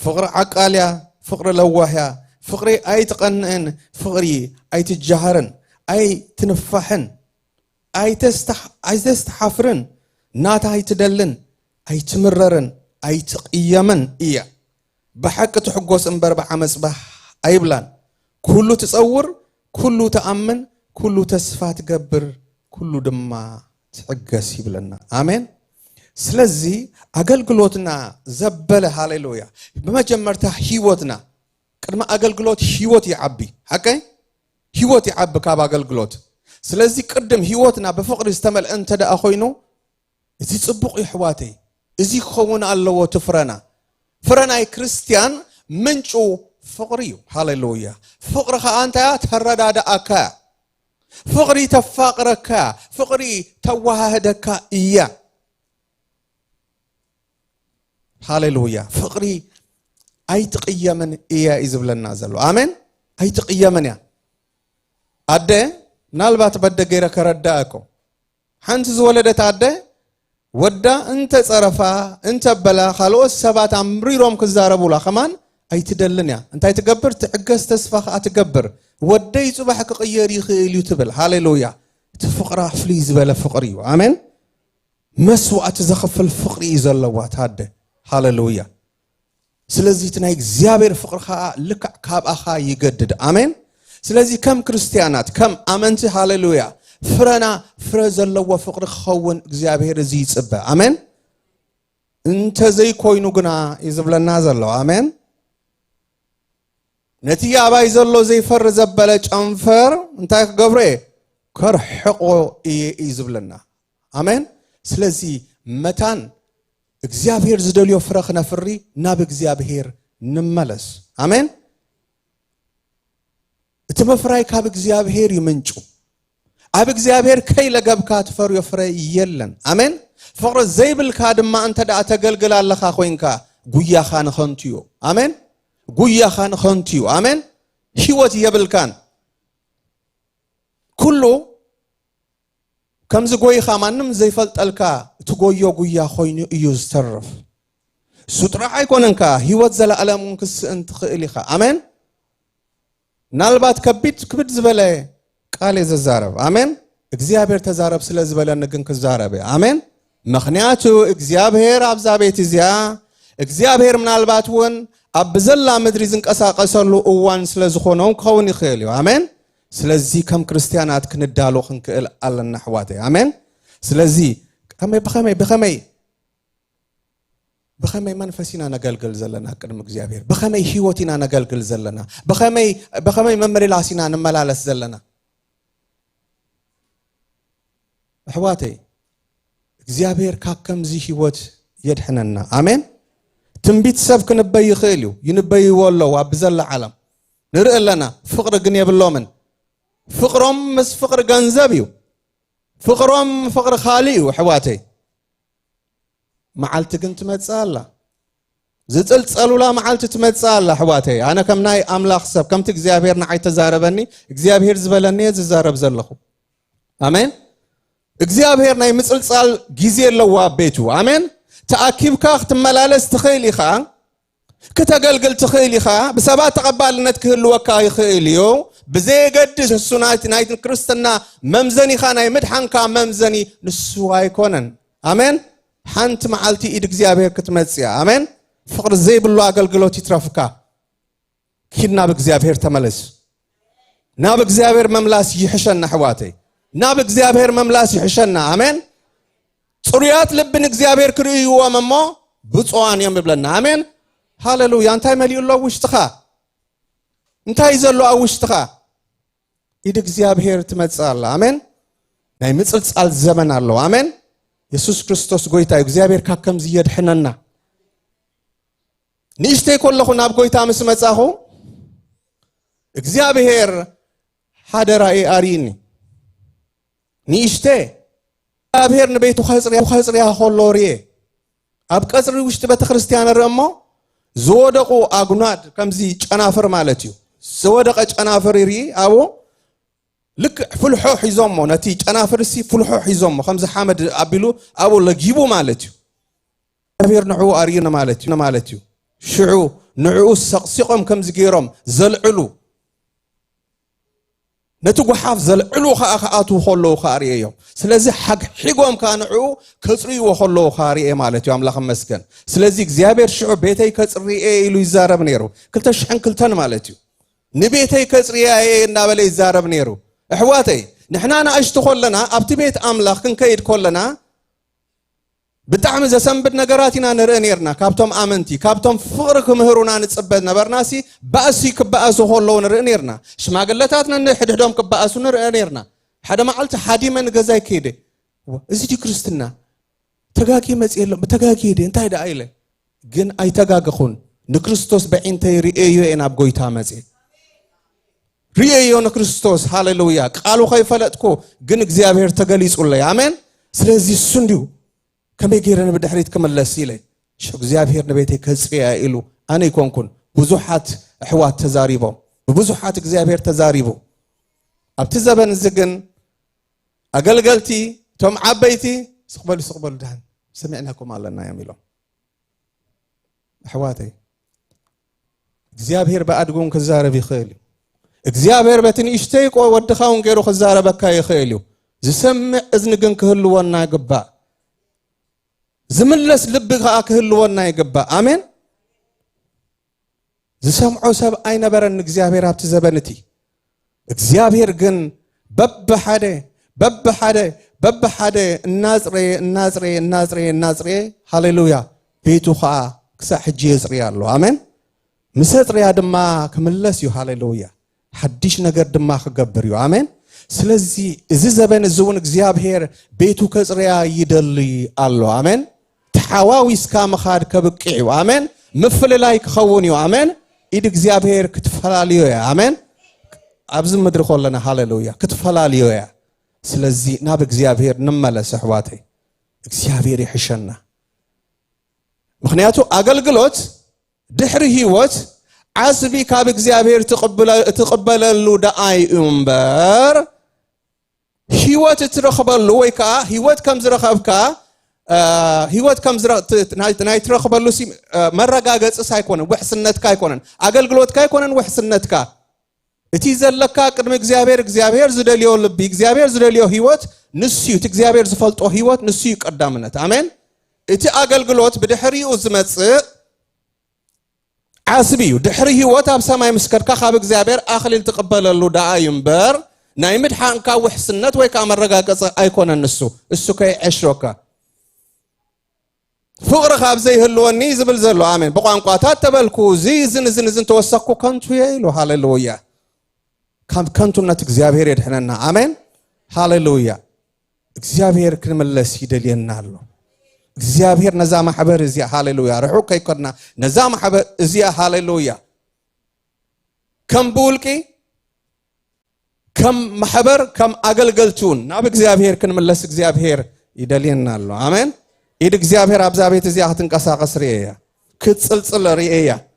ፍቕሪ ዓቃልያ ፍቕሪ ለዋህያ ፍቕሪ ኣይትቐንዕን ፍቕሪ ኣይትጃሃርን ኣይትንፋሕን ኣይተስተሓፍርን ናታ ኣይትደልን ኣይትምረርን ኣይትቕየምን እያ ብሓቂ ትሕጎስ እምበር ብዓመፅ ኣይብላን ኩሉ ትፀውር ኩሉ ተኣምን ኩሉ ተስፋ ትገብር ኩሉ ድማ ትዕገስ ይብለና አሜን ስለዚ አገልግሎትና ዘበለ ሃሌሉያ በመጀመርታ ህይወትና ቅድመ አገልግሎት ህይወት ይዓቢ ሐቀይ ህይወት ይዓቢ ካብ አገልግሎት ስለዚ ቅድም ህይወትና በፍቅሪ ዝተመልአ እንተዳ ኮይኑ እዚ ጽቡቕ ይሕዋተይ እዚ ክኸውን ኣለዎ ትፍረና ፍረናይ ክርስቲያን ምንጩ ፍቅሪ እዩ ሃሌሉያ ፍቅሪ ከአንተያ ተረዳዳአካ ፍቅሪ ተፋቅረካ ፍቅሪ ተዋሃደካ እያ ሃሌሉያ ፍቅሪ ኣይትቅየምን እያ ይዝብለና ዘሎ አሜን ኣይትቅየምን ያ አደ ናልባት በደገረ ከረዳአኮ ሓንቲ ዝወለደት አደ ወዳ እንተ ጸረፋ እንተ በላ ካልኦት ሰባት አምሪሮም ክዛረቡላ ከማን ኣይትደልን ያ እንታይ ትገብር ትዕገስ ተስፋ ትገብር ወደይ ጽባሕ ክቅየር ይኽእል እዩ ትብል ሃሌሉያ ትፍቅራ ፍልይ ዝበለ ፍቅሪ እዩ አሜን መስዋዕት ዘኸፍል ፍቅሪ ዘለዋ ታደ ሃሌሉያ ስለዚ ትናይ እግዚአብሔር ፍቅር ልክዕ ካብኣኻ ይገድድ አሜን ስለዚ ከም ክርስቲያናት ከም አመንቲ ሃሌሉያ ፍረና ፍረ ዘለዎ ፍቅሪ ክኸውን እግዚአብሔር እዚ ይጽበ አሜን እንተ ዘይኮይኑ ግና ይዝብለና ዘሎ አሜን ነቲ አባይ ዘሎ ዘይፈር ዘበለ ጨንፈር እንታይ ክገብሮ ከርሕቆ ይዝብለና አሜን ስለዚ መታን እግዚአብሔር ዝደልዮ ፍረ ክነፍሪ ናብ እግዚአብሔር ንመለስ አሜን እቲ መፍራይ ካብ እግዚአብሔር ይምንጩ ኣብ እግዚአብሔር ከይለገብካ ትፈርዮ ፍረ የለን አሜን ፍቅሪ ዘይብልካ ድማ እንተ ዳ ተገልግል ኣለኻ ኮይንካ ጉያኻ ንኸንትዩ አሜን ጉያኻ ንኸንትዩ አሜን ህይወት የብልካን ኩሉ ከምዚ ጎይኻ ማንም ዘይፈልጠልካ ትጎዮ ጉያ ኮይኑ እዩ ዝተርፍ ሱጥራ ኣይኮነንካ ህይወት ዘለዓለም ክስእን ትኽእል ኢኻ አሜን ናልባት ክብድ ዝበለ ቃል ዘዛረብ አሜን እግዚአብሔር ተዛረብ ስለ ዝበለኒ ግን ክዛረብ አሜን ምክንያቱ እግዚአብሔር ኣብዛ ቤት እዚያ እግዚአብሔር ምናልባት ውን ኣብ ዘላ ምድሪ ዝንቀሳቀሰሉ እዋን ስለ ዝኾነው ክኸውን ይኽእል እዩ አሜን ስለዚ ከም ክርስቲያናት ክንዳሎ ክንክእል ኣለና ኣሕዋተይ አሜን ስለዚ ብኸመይ መንፈሲና ነገልግል ዘለና ቅድሚ እግዚአብሔር ብኸመይ ህይወትና ነገልግል ዘለና ብኸመይ መመላሲና ንመላለስ ዘለና ኣሕዋተይ እግዚአብሔር ከምዚ ህይወት የድሕነና አሜን ትንቢት ሰብ ክንበይ ይኽእል እዩ ይንበይዎ ኣለዉ ኣብ ዘላ ዓለም ንርኢ ኣለና ፍቅሪ ግን የብሎምን ፍቅሮም ምስ ፍቅሪ ገንዘብ እዩ ፍቅሮም ፍቅሪ ካሊ እዩ ኣሕዋተይ መዓልቲ ግን ትመጽእ ኣላ ዝፅልፀሉላ መዓልቲ ትመጽእ ኣላ ኣሕዋተይ ኣነ ከም ናይ ኣምላኽ ሰብ ከምቲ እግዚአብሔር ንዓይ ተዛረበኒ እግዚአብሔር ዝበለኒ ዝዛረብ ዘለኹ አሜን እግዚአብሔር ናይ ምፅልፃል ግዜ ኣለዎ ኣብ ቤቱ አሜን ተኣኪብካ ክትመላለስ ትኽእል ኢኻ ከተገልግል ትኽእል ኢኻ ብሰባት ተቐባልነት ክህልወካ ይኽእል እዩ ብዘይገድስ እሱ ናይቲ ክርስትና መምዘኒኻ ናይ ምድሓንካ መምዘኒ ንሱ ኣይኮነን አሜን ሓንቲ መዓልቲ ኢድ እግዚአብሔር ክትመጽእ አሜን ፍቅሪ ዘይብሉ አገልግሎት ይትረፍካ ኪድ ናብ እግዚአብሔር ተመለስ ናብ እግዚአብሔር መምላስ ይሕሸና ኣሕዋተይ ናብ እግዚአብሔር መምላስ ይሕሸና አሜን ጽሩያት ልብን እግዚአብሔር ክርእይዎም እሞ ብፁዓን እዮም ይብለና አሜን ሃሌሉያ እንታይ መሊኡሎ ውሽጥኻ እንታይ ዘሎ ኣብ ውሽጥኻ ኢድ እግዚአብሔር ትመጽእ ኣላ አሜን ናይ ምፅልፃል ዘመን ኣሎ አሜን ኢየሱስ ክርስቶስ ጎይታ እግዚአብሔር ከምዚ የድሕነና ንእሽተይ ኮለኹ ናብ ጎይታ ምስ መጻኹ እግዚአብሔር ሓደ ራእይ ኣርኢኒ ንእሽተይ እግዚአብሔር ንቤቱ ኸጽርያ ኸሎ ርየ ኣብ ቀጽሪ ውሽጢ ቤተ ክርስቲያን ርእሞ ዝወደቁ ኣጉናድ ከምዚ ጨናፍር ማለት እዩ ዝወደቀ ጨናፍር ይርኢ ኣብኡ لك فلحو حيزومو نتيج أنا فرسي فلحو حيزومو خمسة حامد أبيلو أبو لجيبو مالتيو أبير نعو أرينا مالتيو شعو نعو سقسقم كم زجيرم زلعلو نتوقع حاف زلعلو خاطو خلو خاريه يوم سلازي حق حقهم كانعو كسري وخلو خاريه مالتيو أملاخ مسكن سلازي زيابير شعو بيتي كسري إلو يزارب نيرو كلتا شحن كلتان مالتيو نبيتي كسري نابل يزارب نيرو أحواتي نحنا أنا أشتغل لنا أبتي بيت أملاخ كن كيد كلنا بتعم إذا سنبت نجاراتنا نرنيرنا كابتم آمنتي كابتم فقرك مهرونا نتصبد نبرناسي بأسي كبأسو هولو نرنيرنا شما قلتاتنا نحد هدوم كبأسو نرنيرنا حدا ما قلت حدي من جزاي كيده إذا دي كريستنا تجاكي مسئلة بتجاكي دي انتهي دايله جن أي تجاكخون نكريستوس بعين تيري أيو إن أبغوي تامزي ريأيو نكريستوس هاليلويا قالوا خايف فلتكو جن إخزيابير تجاليس الله آمين سلزي سندو كم يجيرنا بدحريت كم اللاسيلة شو إخزيابير نبيته كسرية إلو أنا يكون بزوحات حوات تزاريبه بزوحات إخزيابير تزاريبه أبتزبن الزجن أقلقلتي توم عبيتي سقبل دهن سمعناكم على النا يميلون حواتي إخزيابير بأدقون كزاربي خيلي إخزيابير بتني اشتيق وودخاون غيرو خزارة بكاي خيليو زسمع إذنكن كهلو ونا يقبا زملس لبغا كهلو ونا يقبا آمين زسمعو سب أين برن إخزيابير هبت زبنتي إخزيابير جن بب حدا النازري هاليلويا بيتو خا كسا حجي يزري الله آمين مسطري دما كملس يو هاليلويا حديش نجر دما خجبريو آمين سلزي إذا زبان الزون إخزيابير بيتو كسريا يدلي الله آمين تحواوي سكام خاد كبكيو آمين مفل لايك خونيو آمين إيد إخزيابير كتفلاليو يا آمين أبزم مدرخول لنا هاليلويا كتفلاليو يا سلزي ناب إخزيابير نملا سحواتي إخزيابير يحشنا مخنياتو أقلقلوت دحري هيوت عصبي كاب إخزيابير تقبل له دعاي أمبر هيوت ترخبل له ويكا هيوت كم زرخبكا هيوت كم زر ناي ترخبل له سي مرة جاجس سايكونن وحسنت كايكونن أقلقلوت كايكونن وحسنت كا اتيزل لك قدم إخزيابير زدليو لبي إخزيابير زدليو هيوت نسيو إخزيابير زفلطو هيوت نسيو قدامنت آمين اتي أقلقلوت بدحري وزمت عاسبيو دحري هيوت أب سماي مسكر كخاب إخزيابير آخر تقبل له دعاء ينبر نايمد حان كا وحسنت ويكا مرقا قصة أيكون النسو كي عشروكا فقر خاب زي هلواني زبل زلو آمين بقوان قواتات تبالكو زي زن توسقو كنتو يايلو هاليلويا كنتو نت إخزيابير يدحننا آمين هاليلويا إخزيابير كنملس يدلينا له إخزيابير نزام حبر إزيا هاليلويا رحو كي كنا نزام حبر إزيا هاليلويا كم بولكي كم محبر كم أقلقلتون ناب إخزيابير كنملس إخزيابير يدلينا له آمين إيد إخزيابير أبزابيت إزيا هتنقصا قصرية كتسلسل رئية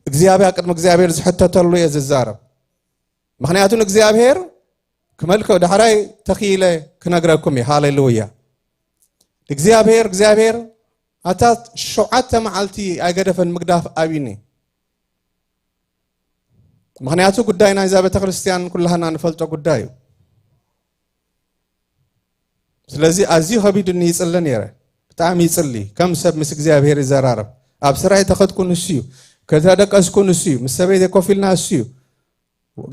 إخزيابير كتم إخزيابير زحتة تلو يززارب مخنياتون إخزيابير كملكو دحراي تخيلة كنقرأكم هاليلويا إخزيابير أتات شعات معلتي أقدفن مقداف أبيني مخنياتو قداينا إذا بتخرستيان كلها نفلتو قدايو سلازي أزيو هبيدوني يسألن يرى بتعم يسألي كم سب مس إخزيابير زرارب أبسرعي تاخدكو نسيو كذا دك أسكو نسيو مسبيدي كوفيلنا نسيو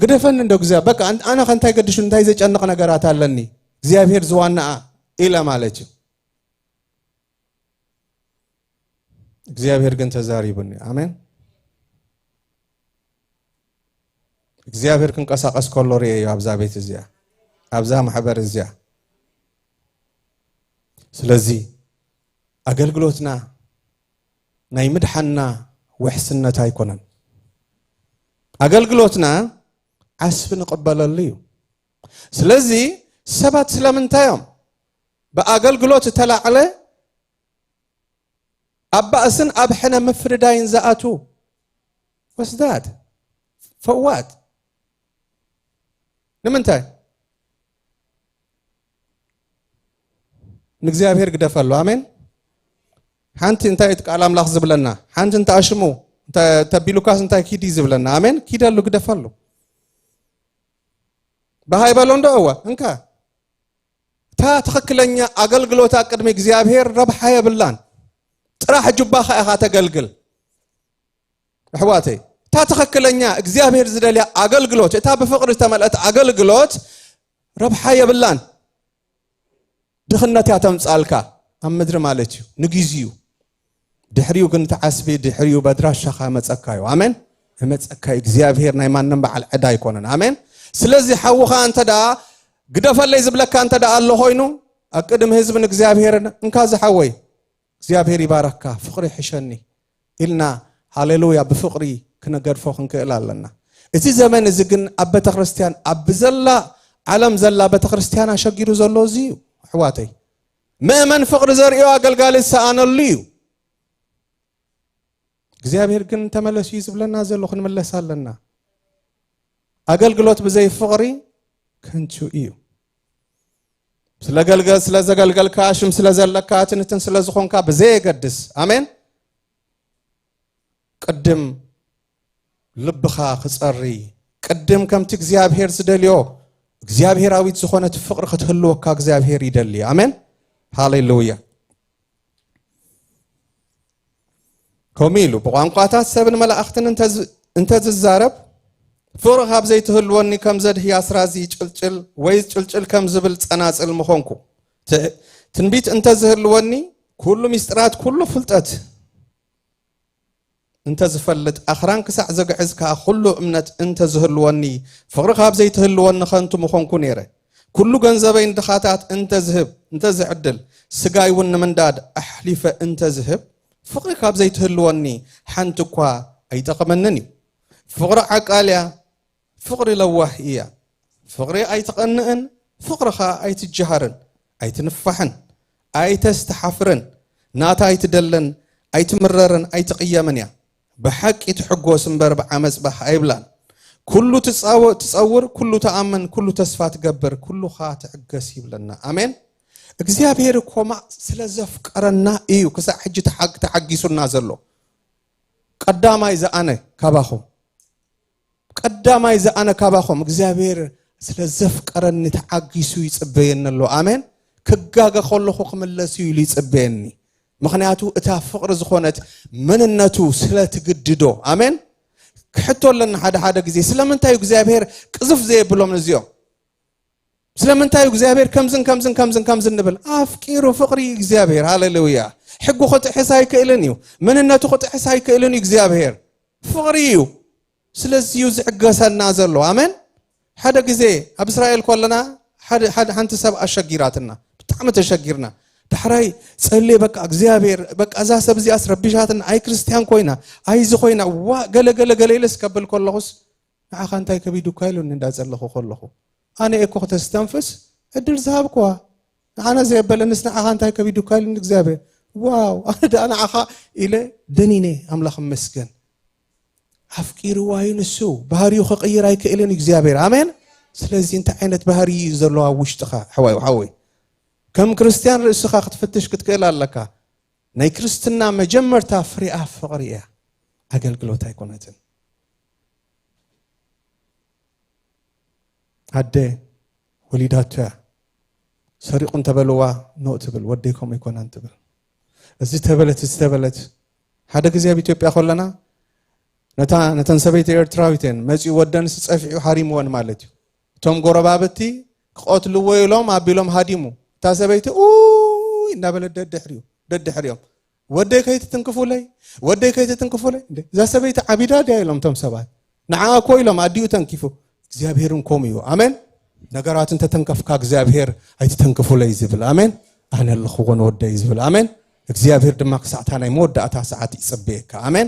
قدفن ندوك زي بك أنا خنتاي قدشو نتاي زي أنك نقرات علني إخزيابير زوانا إلى مالتي إخزيابير كنت زاريبني آمين إخزيابير كن قساق أسكولوري أبزا بيت زيا أبزا محبر زيا سلزي أقلقلوتنا نايمدحنا وحسنة تايكونن أقلقلوتنا عسب نقبل الليو سلزي سبت سلامنتايوم بأقلقلوت تلا عليه أبأسن أبحنا مفردين زاتو وسداد فوات نمنتاي ንእግዚአብሔር ግደፈሉ አሜን ሓንቲ እንታይ ቃል አምላኽ ዝብለና ሓንቲ እንታይ አሽሙ ተቢሉካስ እንታይ ኪዲ ዝብለና አሜን ኪደሉ ግደፈሉ በሃይበሎ እንደዋ እንካ ታ ተኸክለኛ አገልግሎት አቅድሚ እግዚአብሔር ረብሓ የብላን ጥራሕ ጅባኻ ኢኻ ተገልግል አሕዋተይ ታ ተኸክለኛ እግዚአብሔር ዝደልያ አገልግሎት እታ በፍቅሪ ተመልአት አገልግሎት ረብሓ የብላን ድኽነት ያተምጻልካ ኣብ ምድሪ ማለት እዩ ንግዚኡ ድሕሪው ግን ተዓስቢ ድሕሪው በድራሻኻ መጸካዩ አሜን መጸካይ እግዚአብሔር ናይ ማንም በዓል ዕዳ ይኮነን አሜን ስለዚህ ሓውኻ አንተ ዳ ግደፈለይ ዝብለካ አንተ ዳ ኣሎ ሆይኑ አቅድም ህዝብን እግዚአብሔርን እንካ ዝሓወይ እግዚአብሔር ይባረካ ፍቅሪ ሕሸኒ ኢልና ሃሌሉያ በፍቅሪ ክነገድፎ ክንክእል ኣለና እቲ ዘመን እዚ ግን ኣብ ቤተ ክርስቲያን ኣብ ዘላ ዓለም ዘላ ቤተ ክርስቲያን አሸጊሩ ዘሎ እዚ ኣሕዋተይ ምእመን ፍቅሪ ዘርእዮ አገልጋሊ ሰኣነሉ እዩ እግዚአብሔር ግን ተመለሱ ይዝብለና ዘሎ ክንመለስ ኣለና አገልግሎት ብዘይ ፍቅሪ ከንቱ እዩ ስለዘገልገልካ ሽም ስለዘለካ ትንትን ስለዝኾንካ ብዘይ የገድስ አሜን ቅድም ልብኻ ክጸሪ ቅድም ከምቲ እግዚአብሔር ዝደልዮ እግዚአብሔራዊት ዝኾነት ፍቅሪ ክትህልወካ እግዚአብሔር ይደሊ አሜን ሃሌሉያ ኮሚሉ በቋንቋታት ሰብን መላእክትን እንተ ዝዛረብ ፍቅሪ ካብ ዘይትህልወኒ ከም ዘድህያ ስራዚ ጭልጭል ወይ ጭልጭል ከም ዝብል ጸናጽል ምኾንኩ ትንቢት እንተ ዝህልወኒ ኩሉ ሚስጥራት ኩሉ ፍልጠት እንተ ዝፈልጥ ኣኽራን ክሳዕ ዘግዕዝካ ኩሉ እምነት እንተ ዝህልወኒ ፍቅሪ ካብ ዘይትህልወኒ ኸንቱ ምኾንኩ ነይረ ኩሉ ገንዘበይ ድኻታት እንተ ዝህብ እንተ ዝዕድል ስጋይ እውን ንምንዳድ ኣሕሊፈ እንተ ዝህብ ፍቅሪ ካብ ዘይትህልወኒ ሓንቲ እኳ ኣይጠቕመንን እዩ ፍቅሪ ዓቃልያ ፍቅሪ ለዋህ እያ ፍቅሪ ኣይትቐንእን ፍቅርኻ ኣይትጀሃርን ኣይትንፋሕን ኣይተስተሓፍርን ናታ ኣይትደለን ኣይትምረርን ኣይትቕየምን እያ بحق يتحقوس مبر بعمز بح أيبلان كل تصور كل تأمن كل تسفات جبر كل خاطع قسيب لنا آمين እግዚአብሔር እኮ ስለዘፍ ቀረና እዩ ከሳ ሕጅ ተሐጊሱ ናዘሎ ቀዳማይ ዘአነ ካባኹም እግዚአብሔር ስለዘፍ ቀረኒ ተሐጊሱ ይጽበየነሎ አሜን ክጋገ ኸለኹ ክመለስ ይሉ ይጽበየኒ ምክንያቱ እታ ፍቅር ዝኾነት መንነቱ ስለትግድዶ አሜን ክሕቶለና ሓደ ጊዜ ስለምንታይ እግዚአብሔር ቅዝፍ ዘይብሎም ነዚዮ ስለምንታይ እግዚአብሔር ከምዝን ንብል አፍቂሩ ፍቅሪ እግዚአብሔር ሃሌሉያ ሕጉ ኸጥሕሳ ይክእልንዩ መንነቱ ኸጥሕሳ ይክእልንዩ እግዚአብሔር ፍቅሪዩ ስለዚዩ ዝዕገሰና ዘሎ አሜን ሓደ ጊዜ ኣብ እስራኤል ኮለና ሓንቲ ሰብ አሸጊራትና ብጣዕሚ ተሸጊርና دحراي صلي بقى እግዚአብሔር በቃ እዛ ሰብ እዚ አስረብሻትና አይ ክርስቲያን ኮይና አይ ዝኮይና ዋ ገለ ይለስ ከበል ኮለኹስ ንዓኻ እንታይ ከቢዱ ካይሉን እንዳጸለኹ ኮለኹ አነ እኮ ተስተንፍስ እድል ዝሃብኳ አነ ዘበለንስ ንዓኻ እንታይ ከቢዱ ካይሉን እግዚአብሔር ዋው አነ ዓኻ ኢለ ደኒኔ አምላኽ መስገን አፍቂሩ ዋይንሱ ባህሪው ከቀይር አይከእልን እግዚአብሔር አሜን ስለዚህ እንተ አይነት ባህሪ ዘለዋ ውሽጥኻ حوي كم كريستيان رئيسك تفتش كتقول لك ناي كريستنا مجمرتا فريئة فقرية أقل قلوتا يكونتن هدي وليداتها سريق تبلوا نو تبل وديكم يكون انتبل ازي تبلت هذا كزي بيتوبيا خلنا نتن سبيت ايرتراويتين مزي ودن صفيو حريم وان مالتي توم غربابتي قتلوا ويلوم ابيلوم هاديمو تاسبيت اوي نبل ددحريوم ودي كيت تنكفو لي ذا سبيت عبيدا دايلوم توم سبات نعا كويلوم اديو تنكفو እግዚአብሔርን ኮሚዩ አሜን ነገራትን ተተንከፍካ እግዚአብሔር አይተንከፉ ላይ ይዝብል አሜን አነ ለኹን ወደይ ይዝብል አሜን እግዚአብሔር ድማ ከሳዕታ ናይ መወዳእታ ሰዓት ይጽበየካ አሜን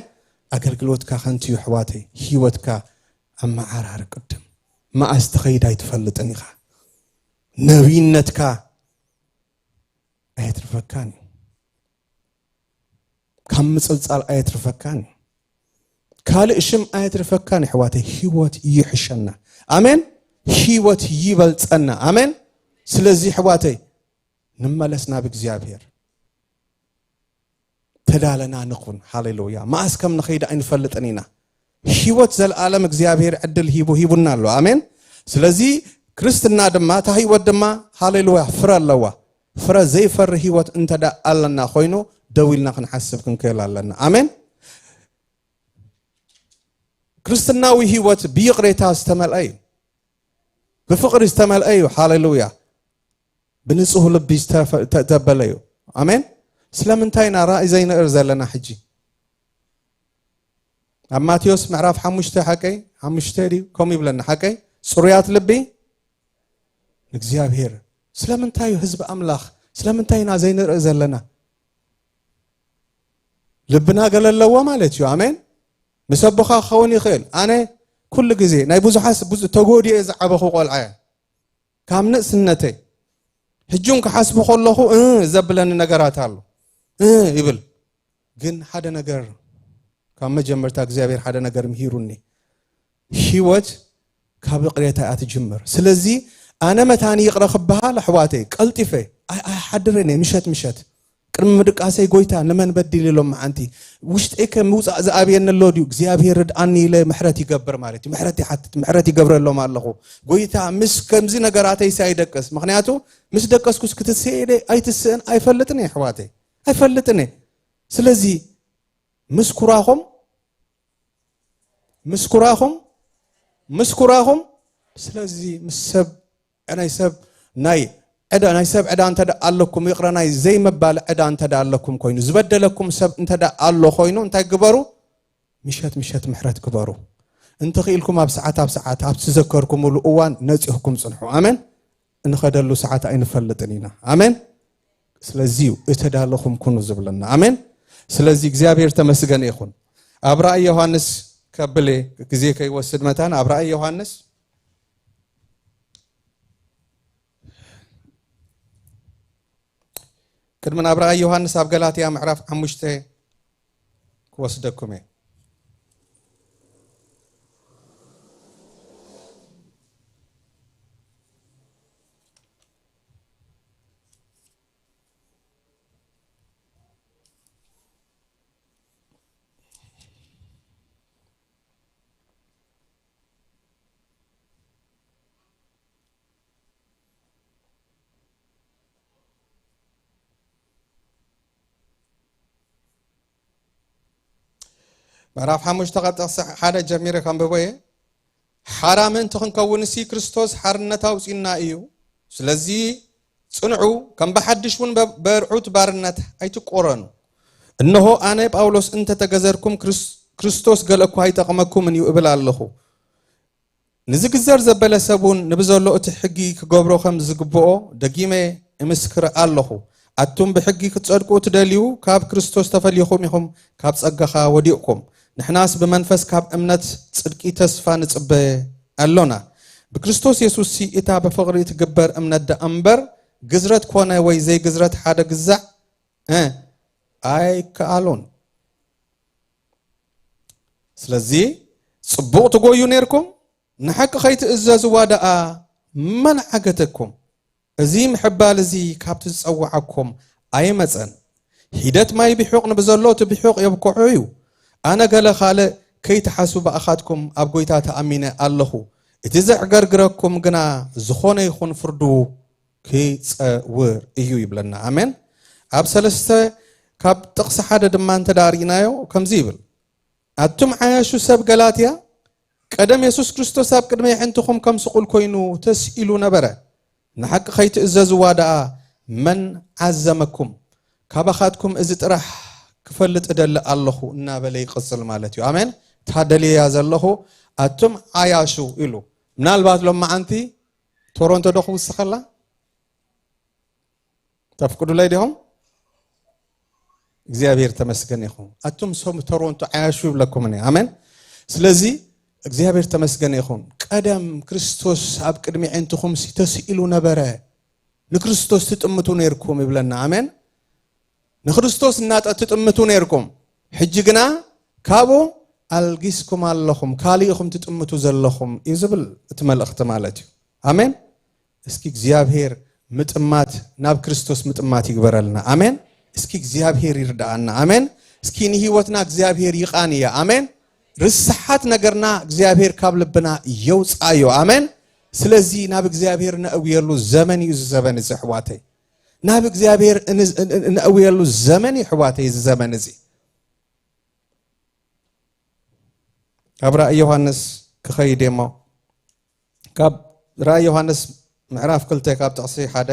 አገልግሎትካ ከንቲ ይሕዋተይ ህይወትካ አማዓራር ቅድም ማአስተኸይዳ ይትፈልጥን ይኻ ነቢይነትካ አይትርፈካን ከም ጽልጻል አይትርፈካን ካልእሽም አይትርፈካን ይሕዋተይ ህይወት ይሕሸና አሜን ህይወት ይበልጽና አሜን ስለዚህ ሕዋተይ نملسنا بإግዚአብሔር تدالنا نخون هاليلويا ما أسكم نخيد أين فلتنينا هيوت زل عالم እግዚአብሔር عدل هيبونا له آمين سلزي كريستنا دما تهيوت دما هاليلويا فر اللوا فر زي فر هيوت انت دا ألنا خوينو دويلنا خنحسب كنكيل لنا آمين كريستنا وهيوت بيقريتها استمل أي بفقر استمل أي هاليلويا بنصه لبي تبليو آمين سلامنتاينا رأي زين إرزلنا حجي أما ماتيوس معرف حمشته حكي حمشته دي كم يبلنا حكي صريات لبي እግዚአብሔር سلامنتايو حزب أملاخ سلامنتاينا زين إرزلنا لبنا قال الله مالتيو آمين مسبخا خوني خيل أنا كل جزء نايبوز حاس بوز تقولي إذا عبخو قال عين كامن سنتي هجون كحسب خلله زبلن نجارات الله يبل جن حدا نجار كم جمرت እግዚአብሔር حدا نجار مهيروني هيوت كابقريته أتجمر سلزي أنا متاني يقرأ خبها لحواتي قلتفه حدرني مشت كرم مدك أسي قويتا لما نبدل لهم أنتي وشت إيك موسى أبين اللوديو እግዚአብሔር رد أني له محرتي جبر مالتي محرتي جبر لهم الله قويتا مس كمزي نجاراتي سايدكس مخنياتو مس دكس كوس كتسيد أي تسن أي فلتني حواتي أي فلتني سلزي مسكراهم سلزي مسب أنا يسب ناي عدا نايسب عدا أنت دا اللهكم يقرأ ناي زي مبال عدا أنت دا اللهكم كوينو زبد لكم سب أنت دا الله خوينو أنت كبروا مشت محرت كبروا أنت خيلكم بساعات تذكركم الأوان نزيهكم صنحوا آمين إن خدلوا ساعات أين فلتنينا آمين سلزيو اتدا لكم كونوا زبلنا آمين سلزي እግዚአብሔር ተመስገን ይሁን አብራይ ዮሐንስ ከብሌ ጊዜ ከይወስድ መታን አብራይ ዮሐንስ كدمن أبرأ يوحنس أبغلاتيا معرف عمشته كوسدكمه معرف حمش تقطع حدا جميرة كم ببويه حرام تخن كونسي كريستوس حرنتا وسينا إيو سلزي صنعو كم بحدش ون برعوت بارنت أي تقرن إنه أنا بأولوس أنت تجزركم كريستوس قال أكو هاي تقمكم من يقبل الله نزق الزر زبالة سبون نبذل له تحقي كجبرو خمس زقبو دقيمة مسكر الله أتم بحقي كتصدقوا تدليو كاب كريستوس تفليهم يهم كاب صقخا وديكم نحناس بمنفس كاب أمنت صدقي تسفان تصبه اللونا بكريستوس يسوع سي إتاب فقري تجبر أمنت دا أمبر جزرت كونه ويزي جزرت حدا جزع أي كالون سلزي صبوت تقولوا نيركم نحق خيت إزاز واداء من حقتكم أزيم حبال زي كابت تصوعكم أي مثلا هيدت ما يبيحوق نبزلو تبيحوق يبقعيو أنا قال خالق كي تحسوا بأخاتكم أبقيتا تأمينة الله إتزع قرقركم قنا زخونة يخون فردو كي تصور إيو يبلنا آمين أبسلسة كاب تقص حدا دمان تدارينايو كم زيبل أتم عايشو سب قلاتيا قدم يسوس كريستوس سب قدم يحنتكم كم سقول كوينو تسئلو نبرا نحق خيت إزاز وادا من عزمكم كابخاتكم إزت رح كفلت أدل الله نابلي قصل مالتي آمين تهدلي يا زله أتم عايشو إلو من البعض لما أنتي تورونتو دخو السخلا تفقدوا ليدهم እግዚአብሔር ተመስገን ይሁን አቱም ሶም ቶሮንቶ አያሹ ለኩም ነው አሜን ስለዚህ እግዚአብሔር ተመስገን ይሁን ቀደም ክርስቶስ አብ ቅድሚ አንተኩም ሲተስኢሉ ነበረ ለክርስቶስ ተጥምቱ ነርኩም ይብለና አሜን ለክርስቶስ እናጣ ተጥምቱ ነርኩም ሕጅግና ካቦ አልጊስኩም አለኹም ካሊኹም ተጥምቱ ዘለኹም ይዝብል እትመልእኽት ማለት አሜን እስኪ እግዚአብሔር ምጥማት ናብ ክርስቶስ ምጥማት ይግበረልና አሜን እስኪ እግዚአብሔር ይርዳአና አሜን እስኪ ንህይወትና እግዚአብሔር ይቃንያ አሜን ርስሓት ነገርና እግዚአብሔር ካብ ልብና ይውፃዮ አሜን ስለዚህ ናብ እግዚአብሔር ነእውየሉ ዘመን እዩ ዘበን እዚ ሕዋተይ ናብ እግዚአብሔር ነእውየሉ ዘመን እዩ ሕዋተይ እዚ ዘመን እዚ ካብ ራእይ ዮሐንስ ክኸይድ እሞ ካብ ራእይ ዮሐንስ ምዕራፍ 2 ካብ ጥቕሲ 1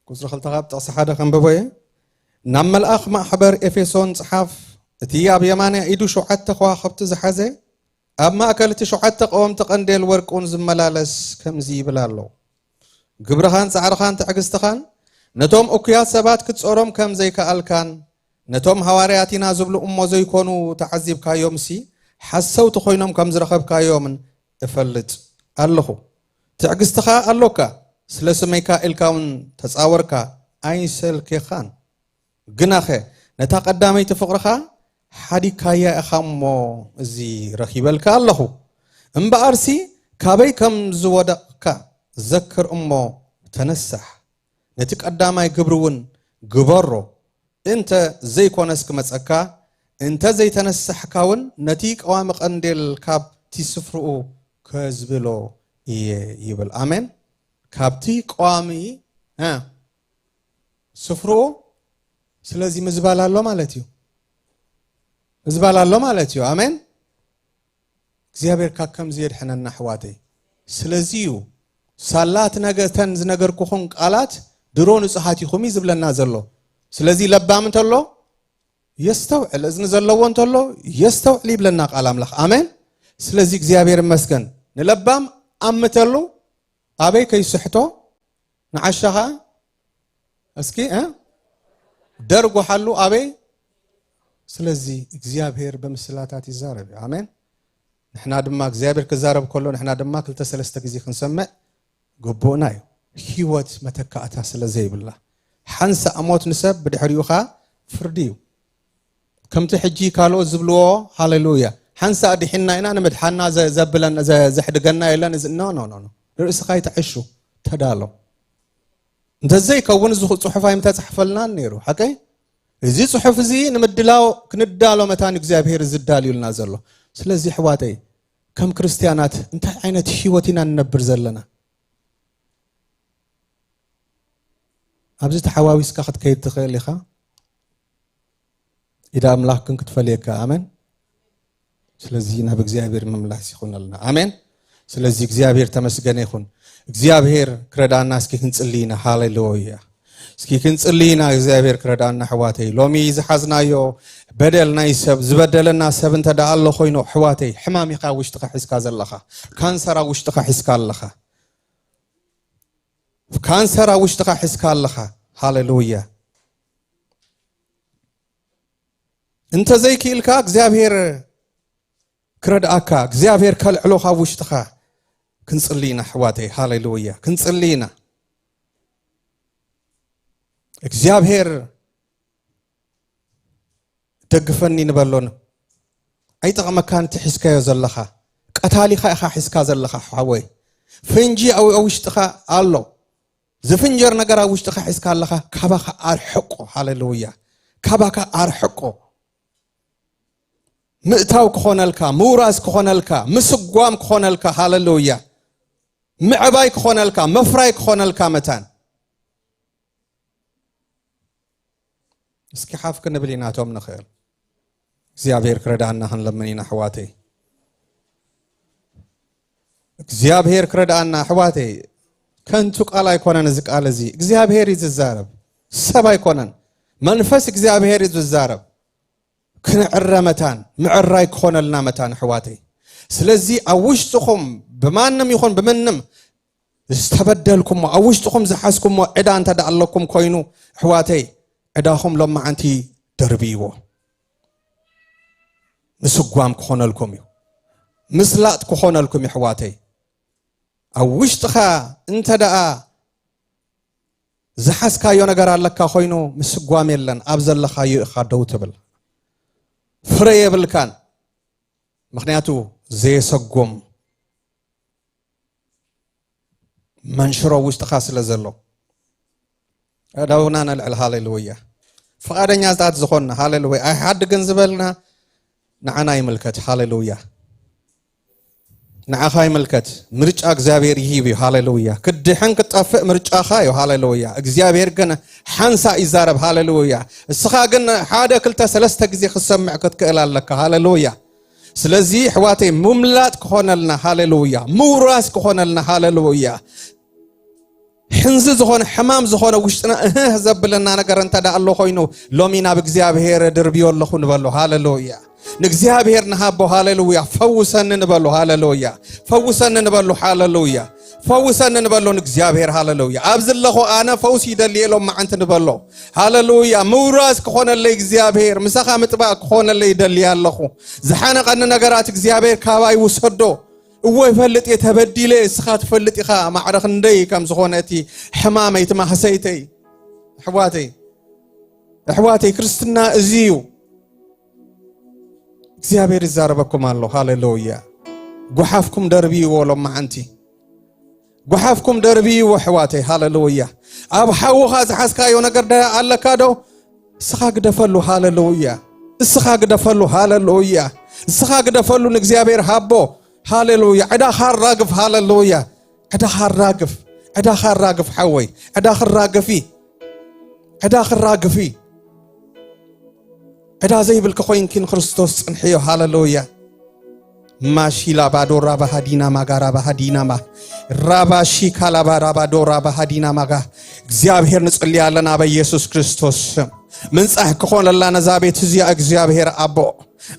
ቁጽሪ 2 ካብ ጥቕሲ 1 ከንብበየ ናብ መልአኽ ማሕበር ኤፌሶን ጽሓፍ እቲ ኣብ የማነ ኢዱ 7 ከዋኽብቲ ዝሓዘ ኣብ ማእከል እቲ 7 ቀወምቲ ቀንዴል ወርቁን ዝመላለስ ከምዚ ይብል ኣሎ ግብርኻን ጻዕርኻን ትዕግስትኻን ነቶም እኩያት ሰባት ክትጾሮም ከም ዘይከኣልካን ነቶም ሃዋርያት ኢና ዝብሉ እሞ ዘይኮኑ ተዓዚብካዮምሲ ሓሰውቲ ኮይኖም ከም ዝረኸብካዮምን እፈልጥ ኣለኹ ትዕግስትኻ ኣሎካ ስለ ስመይካ ኢልካውን ተጻወርካ ኣይሰልኬኻን ግናኸ ነታ ቀዳመይቲ ፍቕርኻ ሓዲካያ ኢኻ እሞ እዚ ረኺበልካ ኣለኹ እምበኣርሲ ካበይ ከም ዝወደቕካ ዘክር እሞ ተነሳሕ ነቲ ቀዳማይ ግብሪ እውን ግበሮ እንተ ዘይኮነስ ክመፀካ እንተ ዘይተነሳሕካ እውን ነቲ ቀዋሚ ቀንዴል ካብቲ ስፍርኡ ከዝብሎ እየ ይብል አሜን ካብቲ ቀዋሚ ስፍርኡ ስለዚህ ምዝባል ኣሎ ማለት እዩ ምዝባል ኣሎ ማለት እዩ አሜን እግዚአብሔር ካከም ዝየድሕነና ሕዋተይ ስለዚህ ሳላት ነገተን ዝነገርኩኹም ቃላት ድሮ ንጹሃት ይኹም ይዝብለና ዘሎ ስለዚህ ለባም እንተሎ يستوعل إذن زلوا انتلو يستوعل يبلنا قال أملخ آمين سلزي እግዚአብሔር ይመስገን ንለባም አምተሉ አበይ ከይስሕቶ ንዓሻኻ እስኪ ደርጎ ሐሉ አበይ ስለዚህ እግዚአብሔር በምስላታት ይዛረብ አሜን ንሕና ድማ እግዚአብሔር ከዛረብ ከሎ ንሕና ድማ ክልተ ሰለስተ ጊዜ ክንሰምዕ ግቡእና እዩ ህይወት መተካእታ ስለዘይብላ ሓንሳ አሞት ንሰብ ብድሕሪኡኻ ፍርዲ እዩ ከምቲ ሕጂ ካልኦ ዝብልዎ ሃሌሉያ ሓንሳ ድሕና ኢና ንመድሓና ዘብለን ዘሕድገና የለን ኖ ኖ ኖ ርእስኻ ይትዕሹ ተዳሎ እንደዘይ ከውን ጽሑፍ አይምተጻሕፈልና ነይሩ ሓቀይ እዚ ጽሑፍ እዚ ንምድላው ክንዳሎ መታን እግዚአብሔር ዝዳልዩልና ዘሎ ስለዚህ ሕዋተይ ከም ክርስቲያናት እንታይ ዓይነት ህይወትና ንነብር ዘለና ኣብዚ ተሓዋዊስካ ክትከይድ ትኽእል ኢኻ ኢዳ አምላክ ክንክትፈልየካ አሜን ስለዚህ ናብ እግዚአብሔር መምላስ ይኹንልና አሜን ስለዚህ እግዚአብሔር ተመስገነ ይኹን እግዚአብሔር ክረዳና እስኪ ክንጽልይና ሃሌሉያ እስኪ ክንጽልይና እግዚአብሔር ክረዳና ሕዋተይ ሎሚ ዝሓዝናዮ በደልና ይሰብ ዝበደለና ሰብ እንተዳ ኣሎ ኮይኑ ሕዋተይ ሕማሚኻ ውሽጥኻ ሒዝካ ዘለኻ ካንሰራ ውሽጥኻ ሒዝካ ኣለኻ ካንሰራ ውሽጥኻ ሒዝካ ኣለኻ ሃሌሉያ انت زي كيلكا እግዚአብሔር ክረዳአካ እግዚአብሔር ከልዕሎኻ ውሽጥኻ ክንጽልይና ሕዋተይ ሃሌሉያ ክንጽልይና እግዚአብሔር ደግፈኒ ንበሎን ኣይጠቕመካን ትሕዝካዮ ዘለኻ ቀታሊኻ ኢኻ ሒዝካ ዘለኻ ሓወይ ፍንጂ ኣብ ውሽጥኻ ኣሎ ዝፍንጀር ነገር ኣብ ውሽጥኻ ሒዝካ ኣለኻ ካባኻ ኣርሕቆ ሃሌሉያ ካባካ ኣርሕቆ ምእታው ክኾነልካ ምውራስ ክኾነልካ ምስጓም ክኾነልካ ሃሌሉያ ምዕባይ ክኾነልካ መፍራይ ክኾነልካ መታን እስኪ ሓፍ ክንብል ኢናቶም ንኽእል እግዚአብሔር ክረዳአና ክንለምን ኢና ሕዋተይ እግዚአብሔር ክረዳአና ሕዋተይ ከንቱ ቃል ኣይኮነን እዚ ቃል እዚ እግዚአብሔር እዩ ዝዛረብ ሰብ ኣይኮነን መንፈስ እግዚአብሔር እዩ ዝዛረብ ክንዕረመታን ምዕራይ ክኾነልና መታን ሕዋተይ ስለዚህ ኣብ ውሽጥኹም ብማንም ይኹን ብምንም ዝተበደልኩሞ ኣብ ውሽጥኹም ዝሓዝኩሞ ዕዳ እንተዳ ኣለኩም ኮይኑ ሕዋተይ عداهم لما عنتي دربيو مسقوام كخون لكم يو مسلات كخون لكم يحواتي أو وشتخا انت دقا زحسكا يونغر لك خوينو مسقوام يلن أبزل لخا يخا دوتبل فريه بالكان مخنياتو زي سقوم منشرو وشتخا سلزلو داونا نلعل هاليلويا فقادنيا ذات زخون هاليلويا أي حد جنزبلنا نعنا يملكت هاليلويا نعخا يملكت مرج أجزابير يهيبي هاليلويا كد حنك تطفئ مرج أخايو هاليلويا أجزابير جنا حنسا إزارب هاليلويا السخا جنا حدا كلتا سلسة جزي خصم كتكلال لك هاليلويا سلزي حواتي مملات كهون لنا هاليلويا موراس كهون لنا هاليلويا حنز زخون حمام زخون وشتنا زبلنا نقر انت دا الله خوينو لومينا بجزابير دربيو الله خون بالله هاليلويا نجزابير نهابو هاليلويا فوسن نبالو هاليلويا فوسن نبالو هاليلويا فوسن نبالو نجزابير هاليلويا أبز الله أنا فوسي دليل لهم أنت نبالو هاليلويا موراس كخون اللي جزابير مسخا متبع كخون اللي دليل الله زحنا قلنا نجارات جزابير كواي وسدو هو يفلت يتبدي لي سخات فلت إخا معرخ ندي كم زخونتي حمامي تما حسيتي حواتي كريستنا زيو እግዚአብሔር ይዛረበኩም አለው ሃሌሉያ ጉሐፍኩም ደርቢ ወለም ማንቲ ጉሐፍኩም ደርቢ ወህዋቴ ሃሌሉያ አብ ሐውኻ ዝሐስካዮ ነገር ዳ አለካዶ እስኻ ግደፈሉ ሃሌሉያ እስኻ ግደፈሉ ሃሌሉያ እስኻ ግደፈሉ እግዚአብሔር ሃቦ ሃሌሉያ ዕዳ ኻራግፍ ሃሌሉያ ዕዳ ኻራግፍ ሐወይ ዕዳ ኻራግፊ عدا زي بالكخوين كين خريستوس انحيو هاللويا ماشي لابادو رابا هدينا ماغا رابا هدينا ما رابا شيكا لابا رابادو رابا هدينا ماغا እግዚአብሔር ንጽልያለና በኢየሱስ ክርስቶስ منصح كخون الله نزابيت زي እግዚአብሔር አቦ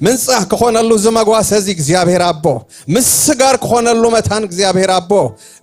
منصح كخون الله زمغواس هزي እግዚአብሔር አቦ مسغار كخون الله متان እግዚአብሔር አቦ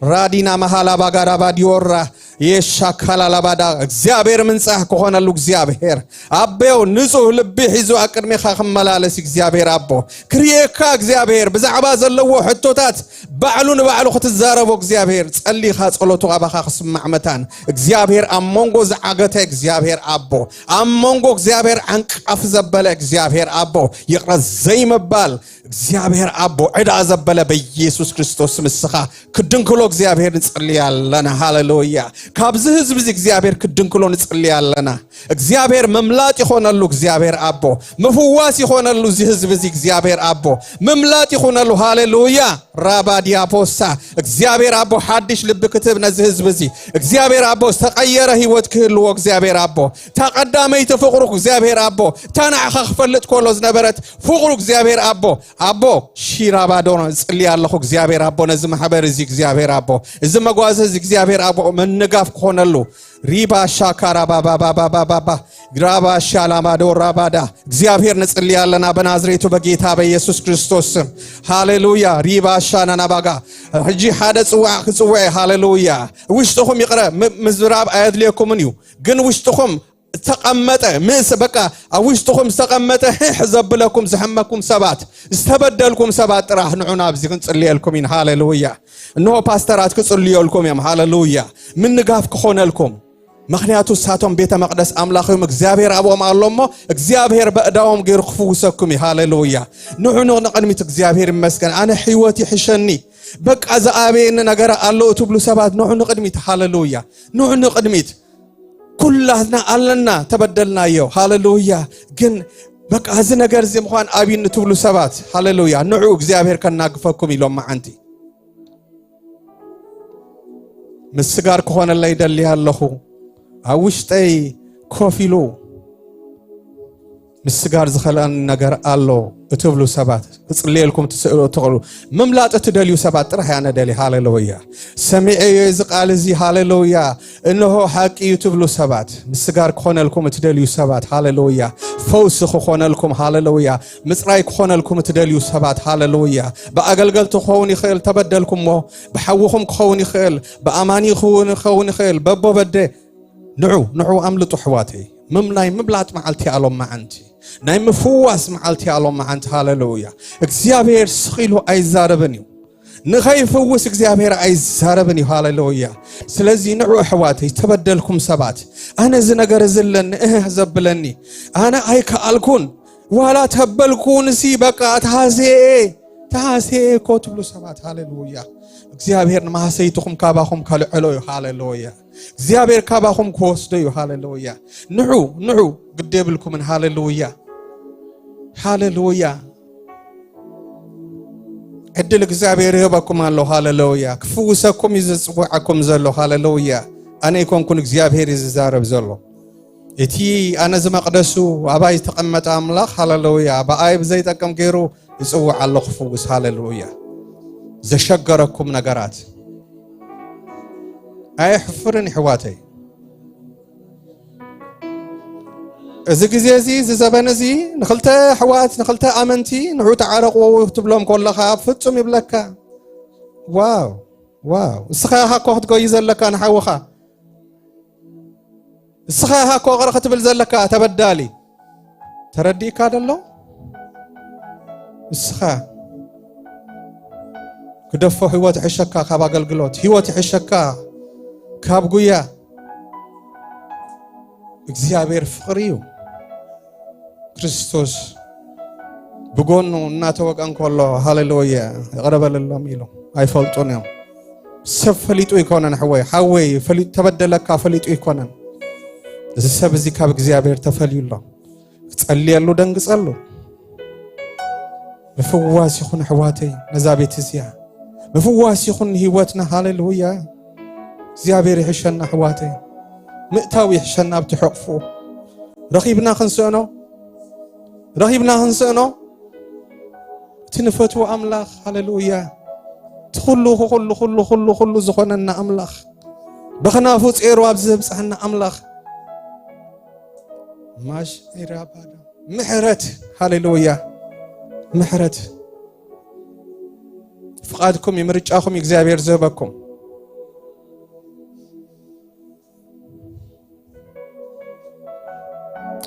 رادينا مهالا باغارا باديورا يشاكالا لبادا እግዚአብሔር منصح كخون الله እግዚአብሔር አቦው ንጹህ ልብ ሒዙ አቅድሜ خملالس እግዚአብሔር አቦ ክሪየካ እግዚአብሔር በዛዕባ ዘለዎ ሕቶታት ባዕሉን ባዕሉ ክትዛረቦ እግዚአብሔር ጸሊኻ ጸሎቱ አባኻ ክስማዕ መታን እግዚአብሔር አሞንጎ ዘዓገተ እግዚአብሔር አቦ አሞንጎ እግዚአብሔር አንቃፍ ዘበለ እግዚአብሔር አቦ ይቅረዝ ዘይመባል እግዚአብሔር አቦ ዕዳ ዘበለ በኢየሱስ ክርስቶስ ምስኻ ክድንክሎ እግዚአብሔር ንጽልያለና ሃሌሉያ ካብዝ ህዝብ እግዚአብሔር ክድንክሎ ንጽልያለና እግዚአብሔር መምላጥ ይሆነሉ እግዚአብሔር አቦ መፍዋስ ይሆነሉ ህዝብ እግዚአብሔር አቦ መምላጥ ይሆነሉ ሃሌሉያ ራባዲያ ፖሳ እግዚአብሔር አቦ ሐዲሽ ልብ ክትብ ነዚህ ህዝብ እግዚአብሔር አቦ ተቀየረ ህይወት ክህልዎ እግዚአብሔር አቦ ተቀዳመይ ተፈቅሩ እግዚአብሔር አቦ ታናዕኻ ክፈልጥ ኮሎ ዝነበረት ፍቅሩ እግዚአብሔር አቦ ሺራባዶን ጽልያለሁ እግዚአብሔር አቦ ነዝ ማህበር እግዚአብሔር አቦ እዚ መጓዝ እግዚአብሔር አቦ መንጋፍ ኮነሉ ሪባ ሻካራ ባባባባባባ ግራባ ሻላማዶ ራባዳ እግዚአብሔር ንጽልያለና በናዝሬቱ በጌታ በኢየሱስ ክርስቶስ ሃሌሉያ ሪባ ሻናና ባጋ እጂ ሓደ ጽዋዕ ሃሌሉያ ውሽጥኹም ይቅረ ምዝራብ አያድልየኩምን እዩ ግን ውሽጥኹም ተቀመጠ ምስ በቃ ውሽጥኹም ተቀመጠ ሕዘብለኩም ዝሐመኩም ሰባት ዝተበደልኩም ሰባት ጥራህ ንዑና ኣብዚ ክንጽልየልኩም ኢን ሃሌሉያ እንሆ ፓስተራት ክጽልየልኩም እዮም ሃሌሉያ ምን ንጋፍ ክኾነልኩም ምክንያቱ ሳቶም ቤተ መቅደስ አምላኽም እግዚአብሔር አቦም አሎሞ እግዚአብሔር በእዳዎም ገይሩ ክፍውሰኩም ሃሌሉያ ንዑ ንቅድሚት እግዚአብሔር ይመስገን አነ ህይወት ይሕሸኒ በቃ ዘአቤን ነገር አለው ትብሉ ሰባት ንዑ ንቅድሚት ሃሌሉያ ንዑ ንቅድሚት كلنا علنا تبدلنا يو هاللويا جن بقى هذا نجار زي مخان أبين تبلو سبات هاللويا نعو እግዚአብሔር ከናግፈኩም ይሎም ማንቲ مسجار كهون الله يدلي هالله عوشتي كوفيلو مسجار زخلان نجار الله تبلو سبات تصليلكم تقولوا مملات تدليو سبات رح أنا دلي هاللويا سمعي يزقال زي هاللويا إنه حقي تبلو سبات مسجار كهون لكم تدليو سبات هاللويا فوس خون لكم هاللويا مصراي كهون لكم تدليو سبات هاللويا بأقلقل تخوني خيل تبدلكم مو بحوهم خوني خيل بأماني خوني خيل ببو بدي نعو أملطوا حواتي مملاي مبلات معلتي ألو معنتي ناي مفواس معلتي ألو معنت هاللويا እግዚአብሔር ስኺሉ አይዛረበኒው ንኸይፈውስ እግዚአብሔር አይዛረበኒ ሃሌሉያ ስለዚህ ንዑ ሕዋተይ ተበደልኩም ሰባት ኣነ እዚ ነገር ዝለን ዘብለኒ ኣነ ኣይከኣልኩን ዋላ ተበልኩን ሲ በቃ ታሴ ኮትብሉ ሰባት ሃሌሉያ እግዚአብሔር ማሰይትኩም ካባኹም ካልዕሎ ሃሌሉያ እግዚአብሔር ካባኹም ኮስደዩ ሃሌሉያ ንዑ ግደብልኩም ሃሌሉያ ዕድል እግዚአብሔር ይባርኩም አለው ሃሌሉያ ክፍውሰኩም ይዝጽዋዕኩም ዘሎ ሃሌሉያ ኣነ ይኮንኩን እግዚአብሔር ይዛረብ ዘሎ እቲ ኣነ ዝመቅደሱ ኣባይ ተቀመጠ ኣምላኽ ሃሌሉያ በኣይ ዘይጠቀም ገይሩ ይጽዋዕ ኣሎ ክፍውስ ሃሌሉያ ዘሸገረኩም ነገራት ኣይሕፍርን ሕዋተይ እዚ ግዜ እዚ ዝዘበነ እዚ ንኽልተ ሕዋት ንኽልተ ኣመንቲ ንዑ ተዓረቁ ትብሎም ከለኻ ፍጹም ይብለካ ዋው እስኻ ሃኮ ክትጎይ ዘለካ ንሓውኻ እስኻ ሃኮ ቅረ ክትብል ዘለካ ተበዳሊ ተረዲእካ ደሎ እስኻ ክደፎ ህይወት ይሕሸካ ካብ ኣገልግሎት ህይወት ይሕሸካ ካብ ጉያ እግዚአብሔር ፍቅር እዩ ክርስቶስ ብጎኑ እናተወቀን ከሎ ሃሌሉያ ይቀረበልሎም ኢሉ ኣይፈልጡን እዮም ሰብ ፈሊጡ ይኮነን ሓወይ ፈሊጡ ተበደለካ ፈሊጡ ይኮነን እዚ ሰብ እዚ ካብ እግዚአብሔር ተፈልዩሎ ክጸልየሉ ደንግጸሉ በፍዋስ ይኹን ሕዋተይ ነዛ ቤት እዚያ በፍዋስ ይኹን ህይወትና ሃሌሉያ እግዚአብሔር ይሕሸና ሕዋተይ مئتاوي يحشنا بتحقفو رخيبنا خنسأنو تنفتو أملاخ هللويا خلو زخوننا أملاخ بخنا فوت إيرو أبزب صحنا أملاخ ماش إيرابادا محرت هللويا محرت فقادكم يمرجعكم يجزابير زبكم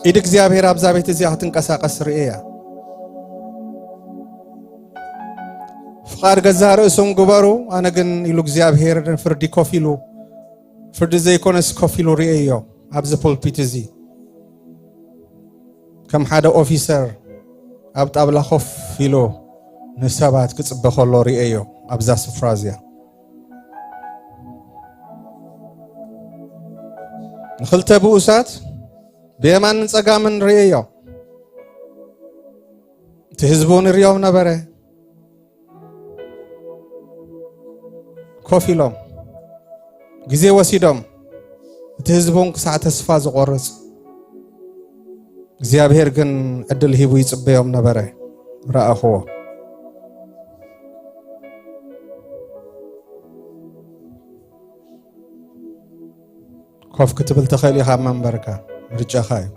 إذا እግዚአብሔር አብዛ ቤት እዚያ ትንቀሳቀስ ርእያ ፍቃድ ገዛ ርእሱም ግበሩ ኣነ ግን ኢሉ እግዚአብሔር ፍርዲ ኮፊሉ ፍርዲ ዘይኮነስ ኮፊሉ ርእዮ ኣብዚ ፖልፒት እዚ ከም ሓደ ኦፊሰር ኣብ ጣብላ ኮፍ ኢሉ ንሰባት ክጽበ ከሎ ርእዮ ኣብዛ ስፍራ እዚያ ንኽልተ ብኡሳት بيمان نصقامن ريو تهزبون ريو نبره كوفيلوم غزي وسيدوم تهزبون ساعه تسفا زقرص እግዚአብሔር ግን ዕድል ሂቡ ይጽበዮም ነበረ ረአኸው ኮፍ ክትብል ተኸሊ መንበርካ رجاخاي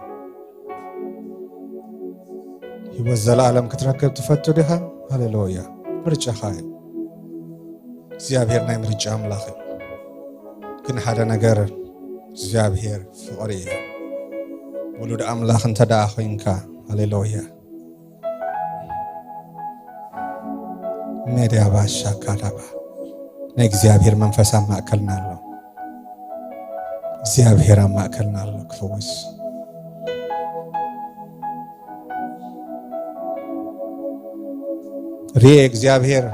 يوزل العالم كتركب تفتو ديها هاليلويا رجاخاي እግዚአብሔር ናይ ምርጫ አምላኽ ግን ሓደ ነገር እግዚአብሔር ፍቅሪ ወሉድ አምላኽ እንተዳ ኾይንካ ሃሌሉያ ሜዲያ ባሻ ካዳባ ናይ እግዚአብሔር መንፈስ ማዕከልና አለ እግዚአብሔር ማዕከልና አለ ክፈውስ ሪኤ እግዚአብሔር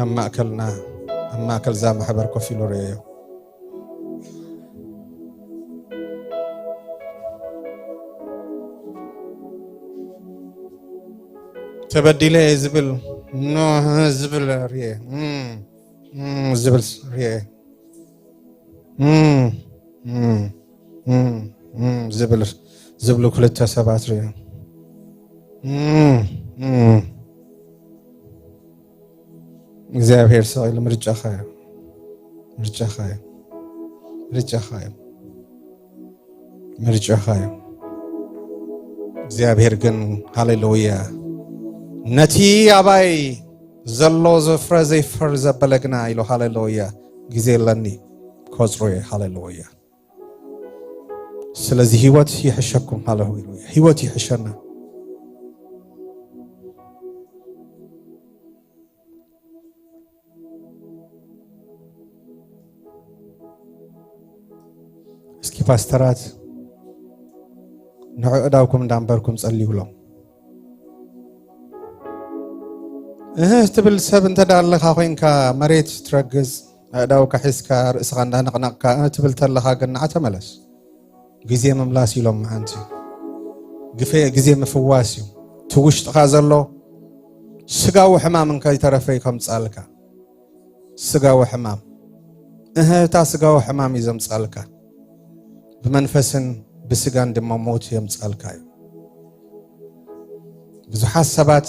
أما أكل زام حبر كوفي لوريو تبديله زبل نو زبل ريه زبل ريه زبل كلها سبعة ريه እግዚአብሔር ሰው ለምርጫ ኻይ እግዚአብሔር ግን ሃሌሉያ ነቲ አባይ زلو زفر زي فرز بلغنا إلو هاللويا جزي لني كوزروي هاللويا سلازي هيوات يحشكم هاللويا هيوات يحشنا اسكي باسترات نعقداوكم دامبركم صليوا لهم تبل سب انت دالخا خوينكا مريت ترجز اداو كحسكا راسخا نقنقكا تبل تلخا قنعه تملس غزي مملاس يلوم انت غفي غزي مفواسيو توشت خازلو سغاو حمامن كاي ترفي كم صالكا سغاو حمام تا سغاو حمام يزم صالكا بمنفسن بسغان دمموت يمصالكا ብዙ ሐሳባት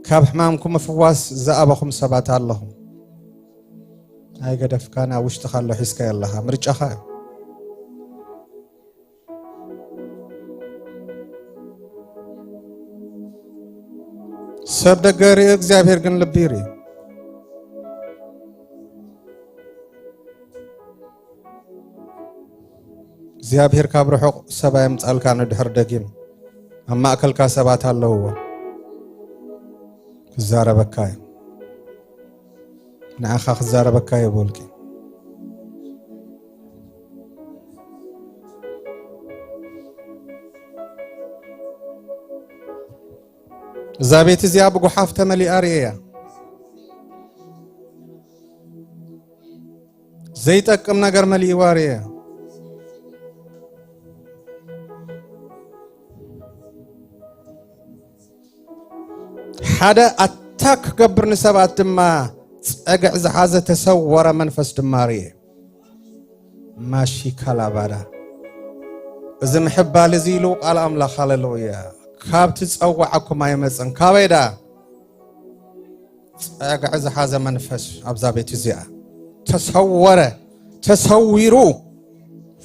ካብ ሕማምኩም መፍዋስ ዘአበኹም ሰባት ኣለኹም ኣይገደፍካና ውሽጥኻ ኣሎ ሒስካ ያለኻ ምርጫኻ ሰብ ደገሪ እግዚአብሔር ግን ልብ ይሪ እግዚአብሔር ካብ ርሑቕ ሰብኣ የምፃልካ ንድሕር ደጊም ኣብ ማእከልካ ሰባት ኣለውዎ زاربكاي نعخ زاربكاي بولكي زابيت زياب قحافة ملي أريا زيتك أم نجر ملي واريا حدا أتاك قبر نسبات ما أقع زحازة تسور منفس دماريه ماشي كالابادا إذا محبا لزيلو قال أملا خاللويا كاب تتسوعكم ما يمسن كابيدا أقع زحازة منفس أبزابيت زيا تسويرو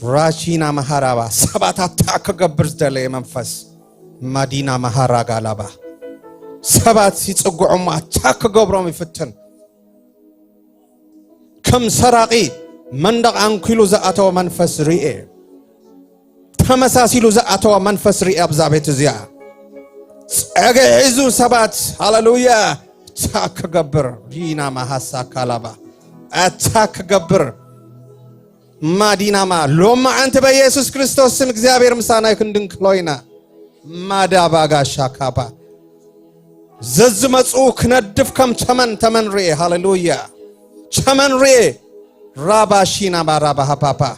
راشينا مهارابا سبات أتاك قبر زدلي منفس مدينة مهارا قالابا سبات يتصقعوا ما تاك قبرهم يفتن كم سراقي مندق عن كيلو زعاتوا منفس رئي تمساسيلو زعاتوا منفس رئي أبزابيت زيا أجهزوا سبات هاللويا تاك قبر جينا ما هسا كالابا أتاك قبر ما دينا ما لوما أنت بيسوس كريستوس سمك زيابير مسانا يكون دنكلوينا ما دابا شاكابا ززمصو كندف كم تمن ري هاللويا تمن ري رابا شينا بارابا هبابا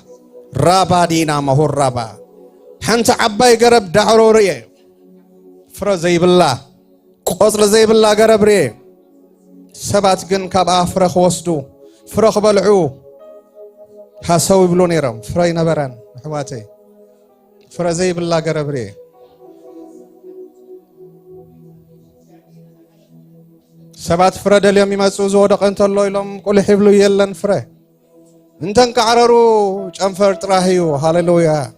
رابا دينا مهور رابا حنت عباي قرب دعرو ري فرا زي بالله قصر زي بالله قرب ري سبات جن كاب فرخ وسدو فرخ بلعو حاسوي بلو نيرم فراي نبران حواتي فرا زي بالله قرب ري سبات فرد اليوم يمسو زودق انت الله يلوم كل حبلو يلن فره انتن كعررو جنفر تراهيو هاللويا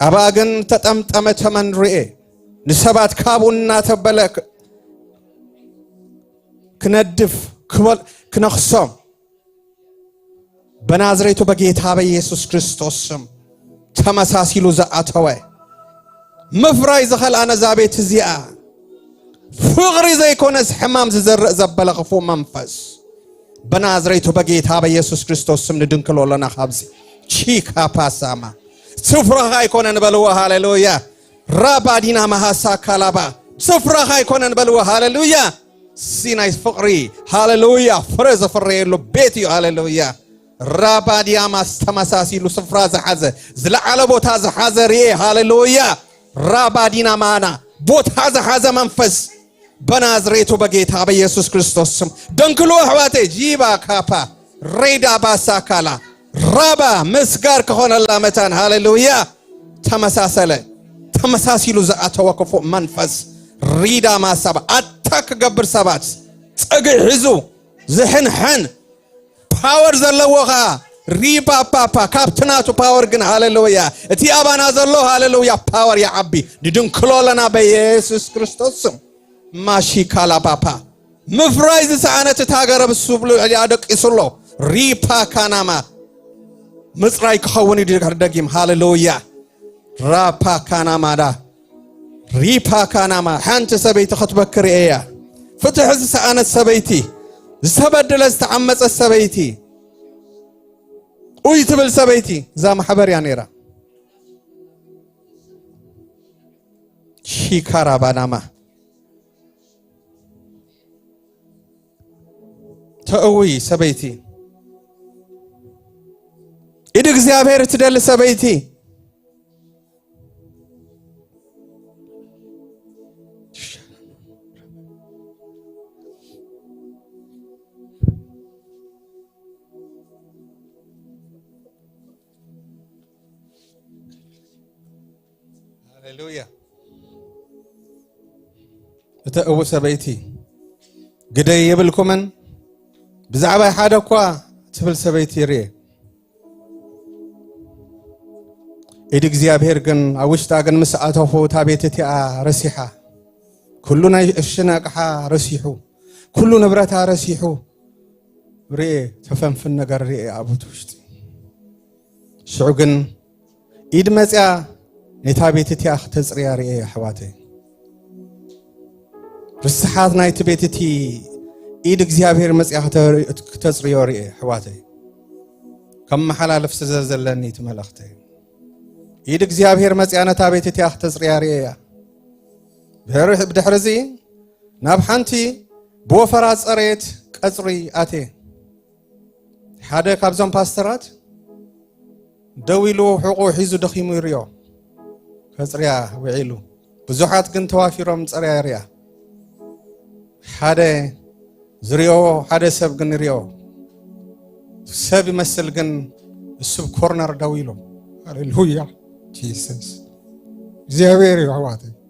أباغن تتمتمت من رئي نسبات كابونا تبلك كندف كنخصم بنازريتو بقيتها بيسوس كريستوسم تمساسيلو زعاتوه مفراي زخل أنا زابيت زياء فغري زي كونس حمام زرق زبلغ فو منفس بنازريتو بقيتها بيسوس كريستوسم ندنكلو لنا خبزي شيكا باساما سفرها يكون نبلوها هاللويا رابا دينا مهاسا كالابا سفرها يكون نبلوها هاللويا سيناي فقري هاللويا فرز فري لو بيتي هاللويا رابا دياما استمساسي لو سفرا زحازة زلع على بوت هذا حازري هاللويا رابا دينا مانا بوت هذا منفس بنازريتو بقيتها بيسوس كريستوس دنكلو حواتي جيبا كابا ريدا باسا كالا رابا مسكار كهون الله متان هاللويا تمساسيلو زعاتو وكفو منفس ريدا ما سبا أتاك قبر سبات تقعزو زحن حن باور زلوغا ريبا بابا كابتناتو باور جن هاللويا اتي أبانا زلو هاللويا باور يا عبي دون كلولنا بيسوس كريستوس ماشي كالا بابا مفرايز سعنة تاجر بالسبل اللي عدك يسلو ريبا كاناما مصراي كخوني دقيم هاللويا رابا كاناما دا ريبا كاناما حانت سبيت خطبك رئيا فتح سعنة سبيتي زبدل استعمت السبيتي ويتبل سبيتي زام حبر يا نيرا شيكارا باناما تأوي سبيتي إدك زيابير تدل سبيتي هللويا تأوي سبيتي قدي يبلكمن بزعبا حدا كوا تبل سبيتي ري إدك زيابير جن أوشتا جن مسأته فو تابيتتي رسيحة كلنا الشناقحة رسيحو كل نبرتها رسيحو ري تفهم في النجار ري أبو توشتي شعو جن إيد مسأ نتابيتتي تزريا ري حواتي رسحات نايت بيتتي إيدك زيابير مسيح تزريا ري حواتي كم محلا لفس زلزلني تملختي إيدك زيابير مسيح نتابيتتي تزريا ري بدحرزي نابحنتي بوفرات صريت قصري آتي حدا كابزون باسترات دويلو حقوق حيزو دخيمو يريو قصريا وعيلو بزوحات كن توافيرهم صريا ريا حدا زريو حدا سب كن ريو سب يمثل كن السب كورنر دويلو هللويا جيسس زيابير عواتي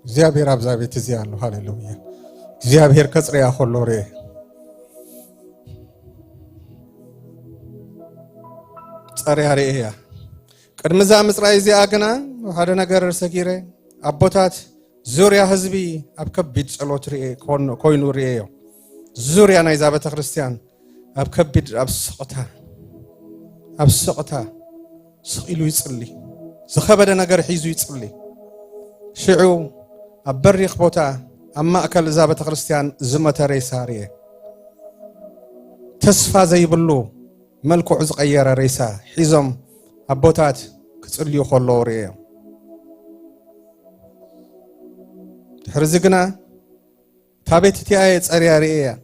زيابير أبزابي تزيالو هللويا زيابير كسريا خلوري صريا ريا قدم زا مصراي زياغنا هذا نغر سكيره ابوتات زوريا حزبي اب كبيد صلوت ري كوينو ريو زوريا نايزا بتخريستيان اب كبيد اب سقطا سقيلو يصلي زخبد نغر حيزو يصلي شعو أبريخ بوتا أما أكل زابة خريستيان زمة ريسارية تسفى زي بلو ملكو عزق أيار ريسا حزم أبوتات كتسليو خلورية تحرزقنا تابيتي آية أريارية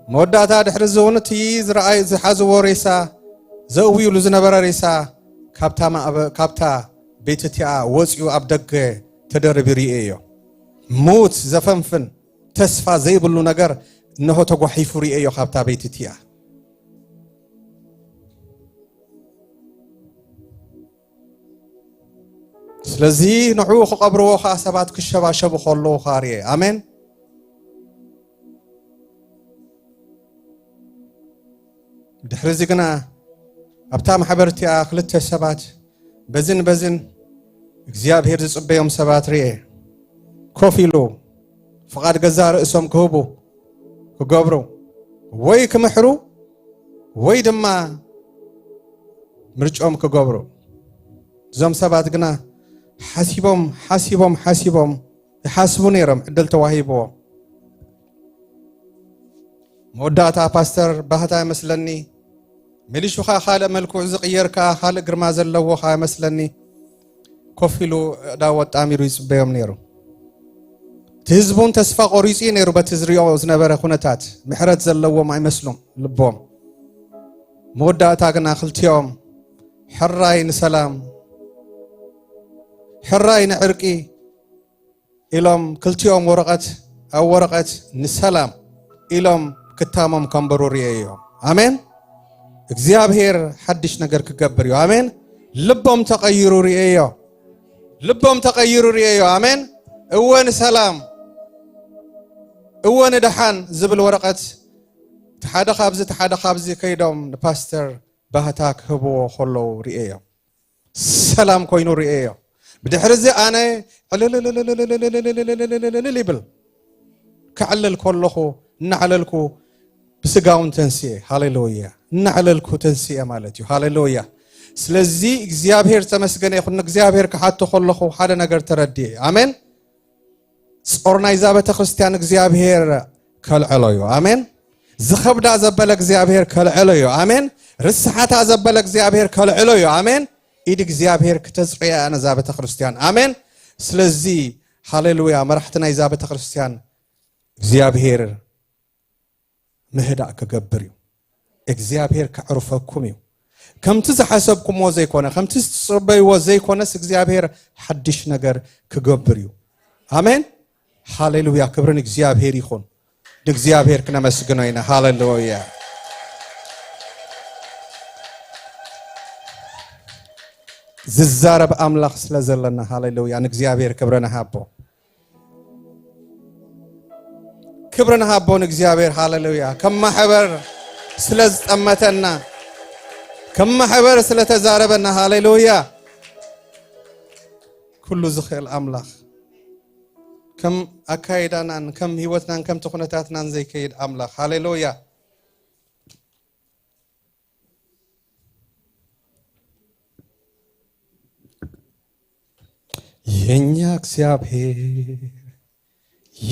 موداتا تحرزون تيز رأي زحازو ريسا زوويو لزنبرا ريسا كابتا بيتتي وزيو أبدق تدرب ريئيو موت زفنفن تسفى زي بلو نجر إنه تقوحيف ريئيو خابتا بيتتيا سلزي نحوخ قبرو خاسبات كشبا شبو خلو خاريه آمين دحرزقنا أبتا محبرتي أخلت السبات بزن እግዚአብሔር ዝጽበዮም ሰባት ርኤ ኮፊሉ ፍቃድ ገዛ ርእሶም ክህቡ ክገብሩ ወይ ክምሕሩ ወይ ድማ ምርጮም ክገብሩ እዞም ሰባት ግና ሓሲቦም ይሓስቡ ነይሮም ዕድል ተዋሂብዎ መወዳእታ ፓስተር ባህታ ይመስለኒ መሊሹኻ ካልእ መልክዕ ዝቕየርካ ካልእ ግርማ ዘለዎ ኻ ይመስለኒ كفيلو داوت أميرو يسبيهم نيرو تهزبون تسفى قريسي نيرو بتزريو زنبرة خونتات محرت زلوا ما يمسلم لبهم مودة تاجنا خلتيهم حراين سلام حراين عرقي إلهم كلتيهم ورقة نسلام إلهم كتامهم كمبروريو آمين እግዚአብሔር حدش ነገር ክገብርዩ آمين لبهم تغيروا ريايو لبهم تغيروا ريايو آمين اوان سلام اوان دحان زبل ورقة تحاد خابز كيدوم باستر بهتاك هبو خلو ريايو سلام كوينو ريايو بدحرزي أنا ليبل كعلل كلخو نعللكو بسقاون تنسيه هاليلويا نعللكو تنسيه مالتي هاليلويا سلزي እግዚአብሔር ተመስገነ ይሁን እግዚአብሔር ከሓቶ ከለኹ ሓደ ነገር ተረዲ አሜን ጾርና ይዛ ቤተክርስቲያን እግዚአብሔር ከልዕለዩ አሜን ዝኸብዳ ዘበለ እግዚአብሔር ከልዕለዩ አሜን ርስሓታ ዘበለ እግዚአብሔር ከልዕለዩ አሜን ኢድ እግዚአብሔር ከተጽሪያ ነዛ ቤተክርስቲያን አሜን ስለዚ ሃሌሉያ መራሕትና ይዛ ቤተክርስቲያን እግዚአብሔር ምህዳእ ከገብር እዩ እግዚአብሔር ከዕርፈኩም እዩ ከምቲ ዝሓሰብኩም ወዘይኮነ ከምቲ ጽበይ ወዘይኮነስ እግዚአብሔር ሓድሽ ነገር ክገብር እዩ አሜን ሃሌሉያ ክብርን እግዚአብሔር ይኹን እግዚአብሔር ክነመስግነው ኢና ሃሌሉያ ዝዛረብ አምላኽ ስለዘለና ሃሌሉያ ንእግዚአብሔር ክብረና ሃቦ ክብረና ሃቦ ንእግዚአብሔር ሃሌሉያ ከማሕበር ስለዝጠመተና كما حبر سلة زاربنا هاليلويا كل زخيل أملاخ كم أكايدنا كم هيوتنا كم تخنتاتنا زي كيد أملاخ هاليلويا ينياك سيابهير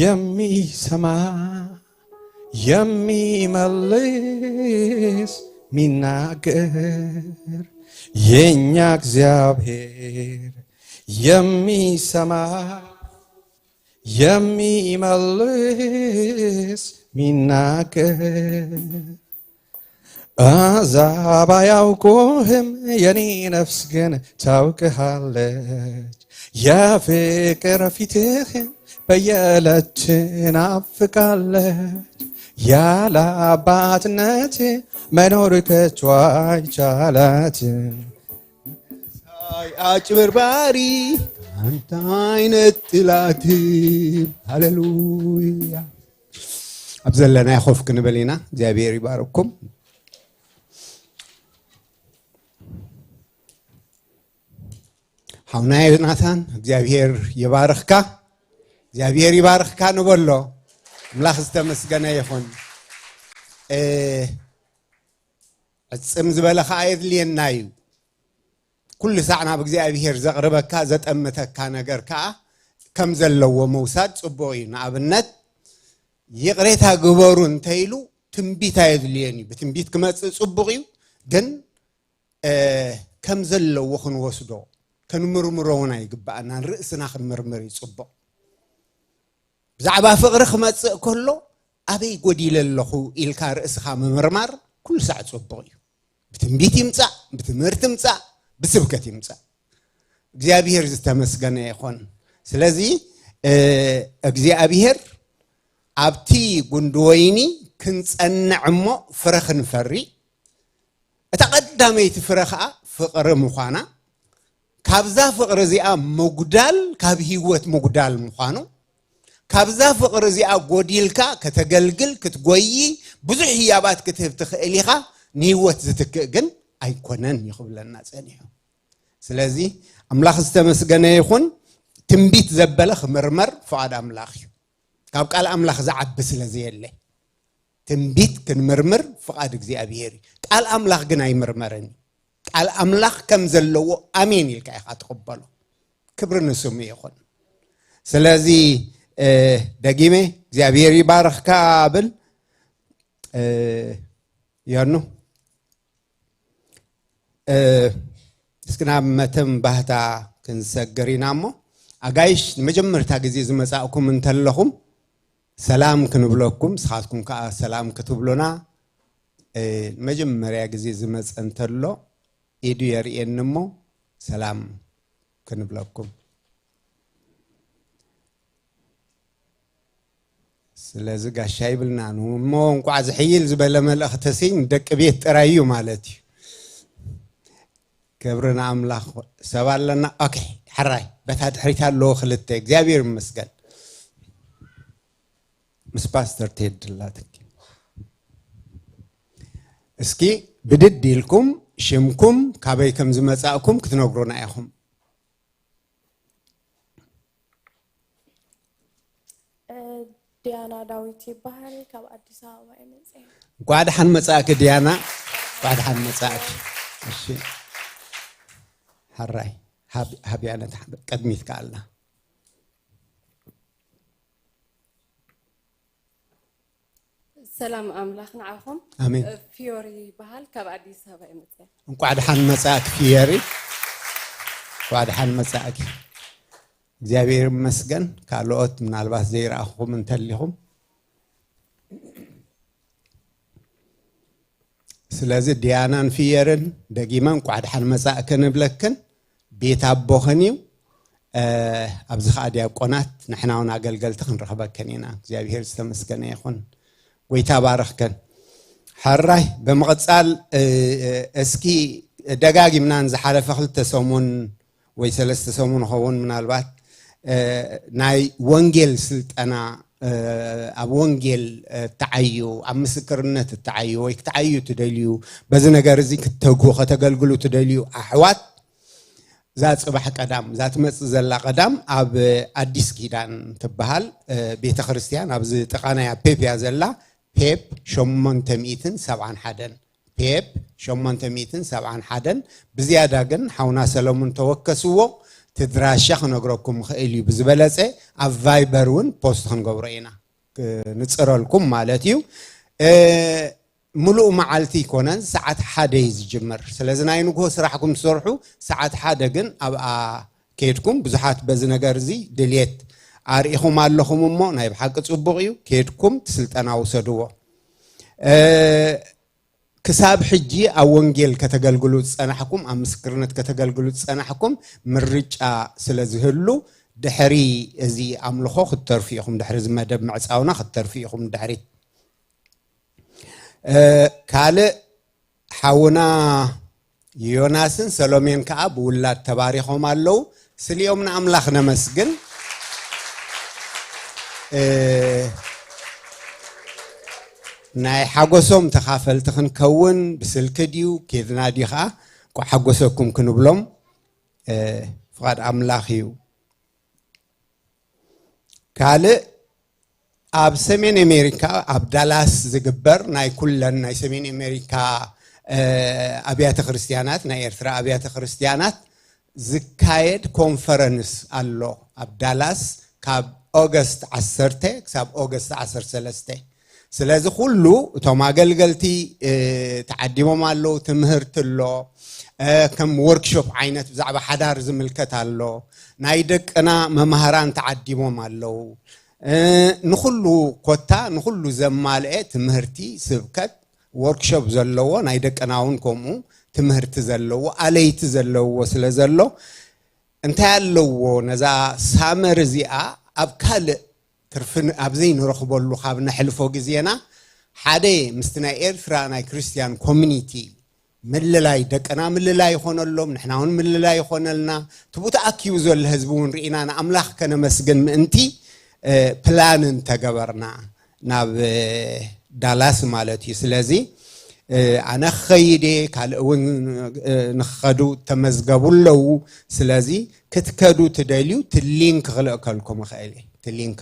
يمي سما يمي مليس ሚናገር የኛ እግዚአብሔር የሚሰማ የሚመልስ ሚናገር አሕዛብ አያውቁህም የኔ ነፍስ ግን ታውቅሃለች የፍቅር ፊትህን በየዕለት ትናፍቃለች ያለ አባትነት መኖር ከቶ አይቻላትም አጭበርባሪ አንተ አይነት ጥላት ሃሌሉያ አብዘለና ያخوف ክንበልና እግዚአብሔር ይባርኩም ሐውና ዮናታን እግዚአብሔር ይባርክካ ንበሎ አምላኽ ዝተመስገነ ይኹን እጽም ዝበለኻ አይድልየና እዩ ኩሉ ሰዓና በእግዚአብሔር ዘቅርበካ ዘጠመተካ ነገር ከዓ ከም ዘለዎ መውሳድ ጽቡቕ እዩ ንኣብነት ይቅሬታ ግበሩ እንተይሉ ትንቢት አይድልየኒ በትንቢት ክመጽእ ጽቡቕ እዩ ግን ከም ዘለዎ ክንወስዶ ክንምርምሮውን አይግባእና ርእስና ክንምርምር ይጽቡቕ ብዛዕባ ፍቅሪ ክመጽእ ከሎ ኣበይ ጎዲለ ኣለኹ ኢልካ ርእስኻ ምምርማር ኩሉ ሰዓት ጽቡቕ እዩ بتنبيت يمصع بتمرت يمصع بسبكت يمصع እግዚአብሔር ዝተመስገነ ይኹን ስለዚህ እግዚአብሔር ኣብቲ ጉንድወይኒ ክንጸንዕሞ ፍረኽን ፈሪ እተቀዳመይቲ ፍረኻ ፍቅሪ ምዃና ካብዛ ፍቅሪ እዚኣ መጉዳል ካብ ህይወት መጉዳል ምዃኑ ካብዛ ፍቅሪ እዚኣ ጎዲልካ ከተገልግል ክትጎይ ብዙሕ ህያባት ክትህብ ትኽእል ኢኻ نيوت زتكجن أيقونن يخبلنا ثانيه. سلازي أملاخ استمسجنا يخون تنبيت زبلخ مرمر فعاد أملاخ. كاب قال أملاخ زعب بس لزي اللي. تنبيت كن مرمر فعاد جزي أبيري. قال أملاخ جناي مرمرني. قال أملاخ كم زلوا أمين الكاي خاتقبله. كبرنا سمي يخون. سلازي دقيمة زي أبيري بارخ كابل. يانو. اسكنا متم بهتا كنسجرين عمو أجايش مجمر تاجزيز مساءكم من تلهم سلام كنبلوكم صحاتكم كا سلام كتبلونا مجمر ياجزيز مس أنتلو إيدو يرينمو سلام كنبلوكم سلازق الشايبلنا مو نقعد حيل زبالة مال أختسين دك بيت رايو مالتي كبرنا أملاخ سوال لنا أوكي حراي بتهاد حريتها لو خلتك زابير مسجن مس باستر تيد لاتك اسكي بدد ديلكم شمكم كابيكم زمساءكم كتنقرونا ياهم ديانا داويتي بحال كاب أديس أبابا يمزي قاعد حن مساك ديانا قاعد حن مساك ماشي حراي هابي أنا قدميت كالله سلام أملاخ نعرفهم آمين فيوري بحال كاب أديس أبابا يمزي قاعد حن مساك فيوري قاعد حن مساك እግዚአብሔር ይመስገን ካሎት ምናልባት ዘይራኹም እንተልኹም ስለዚህ ዲያናን ፊየርን ደጊማን ቋድሐን መጻእከን ብለከን ቤት አቦኸኒው ኣብዚ ኻዲያ ቆናት ንሕናውን አገልገልቲ ክንረኽበከን ኢና እግዚአብሔር ዝተመስገነ ይኹን ጎይታ ባረኽከን ሓራይ በመቕጻል እስኪ ደጋጊምናን ዝሓለፈ ክልተ ሰሙን ወይ ሰለስተ ሰሙን ኸውን ምናልባት ናይ ወንጌል ስልጠና ኣብ ወንጌል ተዓዩ ኣብ ምስክርነት ተዓዩ ወይ ተዓዩ ትደልዩ በዚ ነገር እዚ ክትተጉ ከተገልግሉ ትደልዩ ኣሕዋት ዛ ጽባሕ ቀዳም ዛ ትመጽ ዘላ ቀዳም ኣብ አዲስ ኪዳን ትበሃል ቤተ ክርስቲያን ኣብ ጥቃናያ ፔፕያ ዘላ ፔፕ 871 ፔፕ 871 ብዝያዳ ግን ሓውና ሰሎሞን ተወከስዎ تدراشخ نقرأكم خيلي بزبلة أو فايبرون بوست خنقورينا نتصرلكم مالتيو ملؤ معلتي كونن ساعات حدا يزجمر سلازنا ينقو سراحكم تصرحوا ساعات حدا جن أبقى كيتكم بزحات بزنجرزي دليت عاريخم علىهم ما نايب حق تصبغيو كيتكم تسلت أنا وصدوه كساب حجي أو ونجيل كتجلجلوت أنا حكم أم سكرنت كتجلجلوت أنا حكم مرج سلازهلو دحري زي عملوا خطر فيهم دحري زي ما دب معساونا خطر فيهم دحري كاله حونا يوناسن سلومين كعب ولا تباريخهم علو سليومنا أملاخنا مسجن ناي حقوسهم تخافل تخن كون بسلك ديو كيدنا ديخا كو حقوسكم كنبلوم فقد أملاخيو كاله أب سمين أمريكا أب دالاس زجبر ناي كلن ناي سمين أمريكا أبيات خريستيانات ناي إرترا أبيات خريستيانات زكايد كونفرنس الله أب دالاس كاب أغسطس 10 كاب أغسطس 10 سلازي كله توما قلقلتي تعديمو مالو تمهرت له كم وركشوب عينت بزعبة حدار زملكت له نايدك أنا ممهران تعديمو مالو نخلو كوتا نخلو زمالئة تمهرتي سبكت وركشوب زلو نايدك أنا ونكمو تمهرت زلو عليت زلو سلازلو انتهى له نزا سامر زيا أبكال ترفن أبزين رخبوا له خابنا حلفوا جزينا حدا مستنا إيرفرانا كريستيان كوميونيتي من اللي يدك أنا من اللي يخون اللهم نحنا هون من اللي يخون لنا تبوت أكيوزو الهزبون رئينا أنا أملاخ كنا مسجن أنتي بلان تجبرنا ناب دالاس مالتي سلازي أنا خيدي كالون نخدو تمزجبوا له سلازي كتكادو تدليو تلينك خلق لكم خيالي تلينك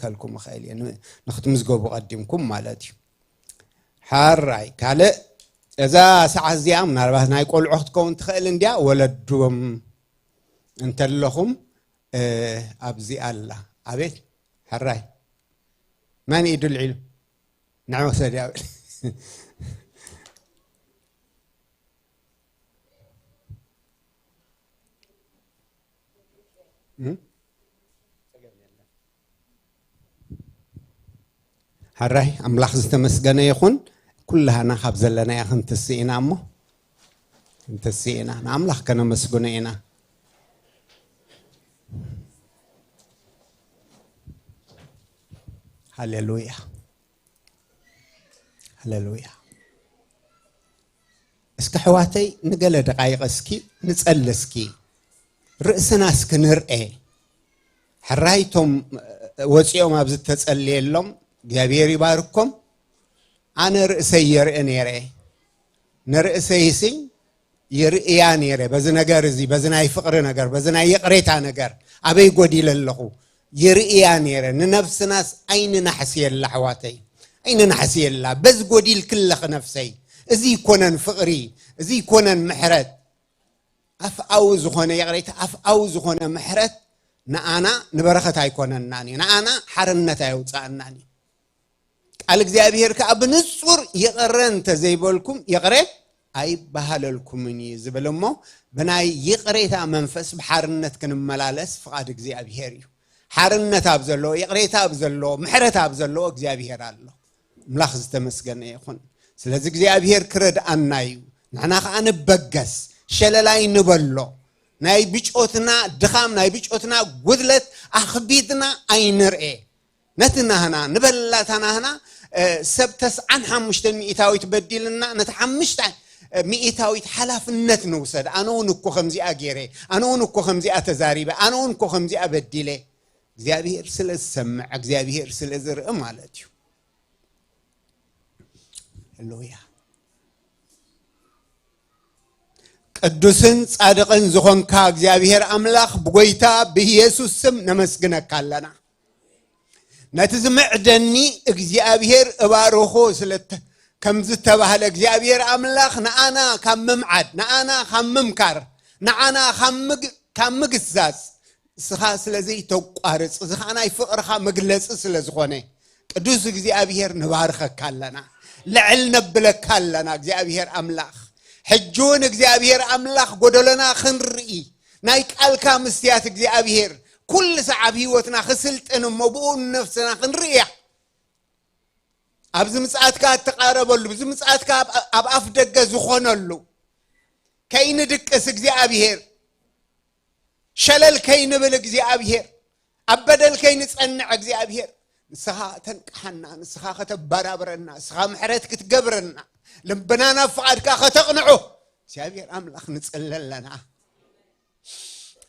كلكم خيالي يعني نختم زجوا بقدمكم مالتي حراي كله إذا ساعة زيام نربح نايقول عهدكم تخيل إنديا ولا دوم أنت لهم أبزي الله أبيت حراي ما نيدو العلم نعم سيدي أبيت حراي أملاخ زتمسجنا يخون كلها نخاف زلنا يا خن تسينا أمه تسينا أملاخ كنا مسجونينا هللويا هللويا اسك حواتي نقل دقائق اسكي نسأل اسكي رأسنا اسكنر ايه حرايتم وصيهم ابز تسألي لهم እግዚአብሔር ይባርኩም አነ ርዕሰይ የርኤኔሬ ነርዕሰይስኝ የርኤያኔሬ በዝነገር እዚ በዝናይ ፍቅር ነገር በዝናይ የቅሬታ ነገር አበይ ጎዲለለኹ يرئيا نيرا نفس ناس أين نحسي الله حواتي أين نحسي الله بس قديل كل نفسي إزي كونن فقري إزي كونن محرت أف أوز خونه يغريت أف أوز خونه محرت نأنا نبرخت هيكونن ناني نأنا حرنت هيوصان ناني قال እግዚአብሔር ከአብንጹር ይቀረን ተዘይበልኩም ይቀረ አይ ባህለልኩምኒ ዝበለሞ በናይ ይቀሬታ መንፈስ በሐርነት ክንመላለስ ፍቃድ እግዚአብሔር እዩ حارنت أبزلو يقريت أبزلو محرت أبزلو እግዚአብሔር አለ ምላኽ ዝተመስገነ ይኹን ስለዚህ እግዚአብሔር ክረድ አናዩ ንሕና ኸ አንበገስ ሸለላይ ንበሎ ናይ ብጮትና ድኻም ናይ ብጮትና ጉድለት አኽቢድና አይንርኤ ነትና هنا ንበላታና هنا ሰብተስ عن 5 ሚእታዊት በዲልና ነታ 5 ሚእታዊት ሓላፍነት ንውሰድ ኣነውን እኮ ከምዚ ኣገይረ ኣነውን እኮ ከምዚ ኣተዛሪበ ኣነውን እኮ ከምዚ ኣበዲለ እግዚአብሔር ስለሰምዕ እግዚአብሔር ስለዝርእ ማለት እዩ ሃሌሉያ ቅዱስን ጻድቅን ዝኾንካ እግዚአብሔር አምላኽ ብጎይታ በኢየሱስ ስም ነመስግነካ ኣለና ነቲ ዝምዕደኒ እግዚአብሔር እባርኾ ስለተ ከምዝ ተባህለ እግዚአብሔር አምላኽ ንኣና ካብ ምምዓድ ንኣና ካብ ምምካር ንኣና ካብ ምግዛዝ ስኻ ስለዚህ ተቋርጽ ዝኻናይ ፍቅርኻ መግለጽ ስለዝኾነ ቅዱስ እግዚአብሔር ንባርከካ ኣለና ልዕል ነብለካ ኣለና እግዚአብሔር አምላኽ ሕጁን እግዚአብሔር አምላኽ ጎደለና ክንርኢ ናይ ቃልካ ምስትያት እግዚአብሔር ኩል ሰዓብ ህይወትና ክስልጥን መብኡን ነፍስና ክንርእያ ኣብዚ ምጽአትካ ተቃረበሉ ኣብዚ ምጽአትካ ኣብ ኣፍ ደገ ዝኾነሉ ከይንድቅስ እግዚአብሔር شلل كين بل እግዚአብሔር أبدل كين تصنع እግዚአብሔር نسخا تنقحنا نسخا ختبرابرنا نسخا محرت كتقبرنا لبنانا فقدك ختقنعو እግዚአብሔር أملاخ نصلل لنا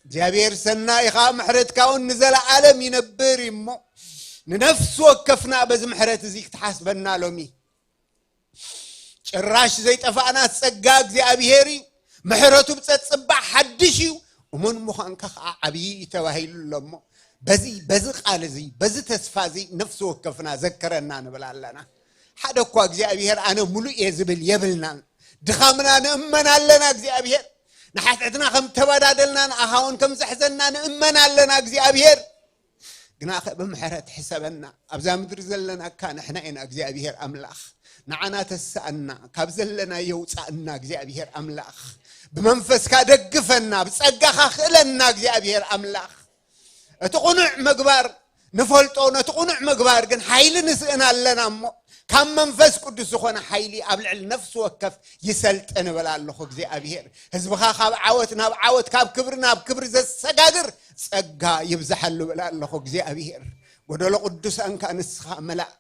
እግዚአብሔር سناي خا محرتك ونزل عالم ينبر يمو ننفس وكفنا بز محرت زيك تحاسبنا لومي ጭራሽ ዘይጠፋና ጸጋ እግዚአብሔሪ محرتو بتصبح حدشيو ومن مخانك عبي تواهيل لما بزي قال زي بزي تسفازي نفسه كفنا ذكرنا نبلا لنا حدا كوا እግዚአብሔር أنا ملوء يزبل يبلنا دخامنا نأمنا لنا እግዚአብሔር نحتنا خم تبادلنا أهون كم زحزنا نأمنا لنا እግዚአብሔር جناخ بمحرت حسابنا أبزا مدرزلنا كان إحنا إن እግዚአብሔር أملاخ نعنا تسألنا كابزلنا يوصأنا እግዚአብሔር أملاخ بمنفس كادقفنا بصقخا خلنا እግዚአብሔር أملاخ تقنع مقبار نفلطو تقنع مقبار ግን ኃይል ንስእና ኣለና እሞ ካብ መንፈስ ቅዱስ ዝኾነ ኃይሊ ኣብ ልዕል ነፍስ ወከፍ ይሰልጥን በላለኹ እግዚአብሔር ህዝብኻ ካብ ዓወት ናብ ዓወት ካብ ክብሪ ናብ ክብሪ ዘሰጋግር ጸጋ ይብዛሐሉ በላለኹ እግዚአብሔር ጎደሎ ቅዱስ አንካ ንስኻ መላእ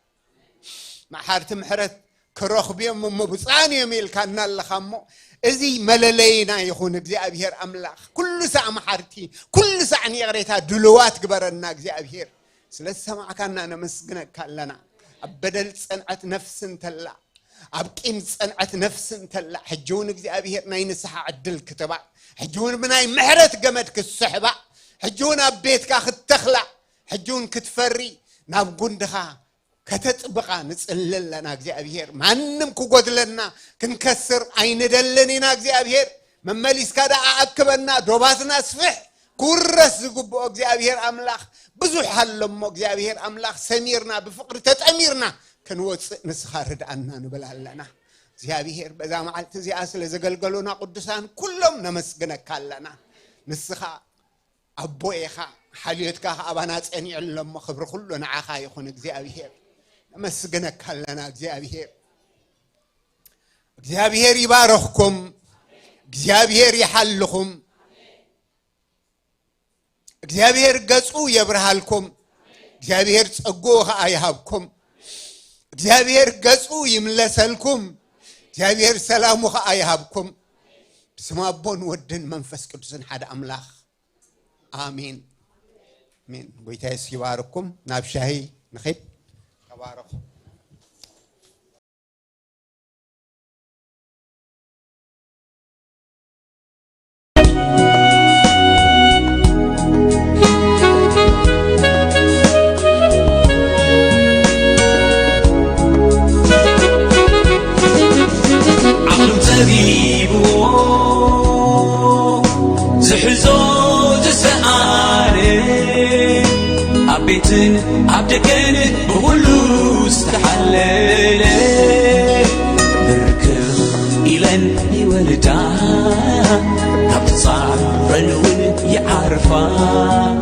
ማሕርት ምሕረት ክረኽብዮም ምብፃን የሚልካ እናለኻሞ እዚህ መለለይና ይኹን እግዚአብሔር አምላኽ ኩሉ ሰዓ ማሕርቲ ኩሉ ሰዓ ንቕሬታ ድልዋት ግበረና እግዚአብሔር ስለሰማዕካና ነመስግነካ ኣለና أبدل صنعت نفس تلا أبقيم صنعت نفس تلا حجون እግዚአብሔር ናይ ንስሓ ዕድል ክትባዕ حجون بناي محرت جمدك الصحبة حجون أبيتك ختخلع حجون كتفري ناب جندها كتتبقى نسأل لنا እግዚአብሔር ማንም ኩጎድለና ክንከስር አይነደለኒና እግዚአብሔር መመሊስ ካዳ አክበና ዶባትና ስፍሕ ኩረስ ዝግቦ እግዚአብሔር አምላኽ ብዙሕ ሃለሞ እግዚአብሔር አምላኽ ሰሚርና በፍቅር ተጠሚርና ክንወጽእ ንስኻ ርድአና ንበላለና እግዚአብሔር በዛ መዓልቲ እዚኣ ስለ ዘገልገሉና ቅዱሳን ኩሎም ነመስግነካ ኣለና ንስኻ አቦኤኻ ሓልዮትካ ኣባና ጸኒዕሎሞ ክብሪ ኩሉ ንዓኻ ይኹን እግዚአብሔር نمسجنك لنا እግዚአብሔር يبارككم እግዚአብሔር يحلكم እግዚአብሔር ገጹ يبرهالكم እግዚአብሔር ጸጎ يهبكم እግዚአብሔር ገጹ يملسلكم እግዚአብሔር ሰላሙ يهبكم بسم أبون ودن منفس ቅዱስን ሓደ አምላኽ آمين آمين ጎይታ يبارككم ናብ ሻሂ نخيب تبارك أبيتن عبدكن بغلو استحلل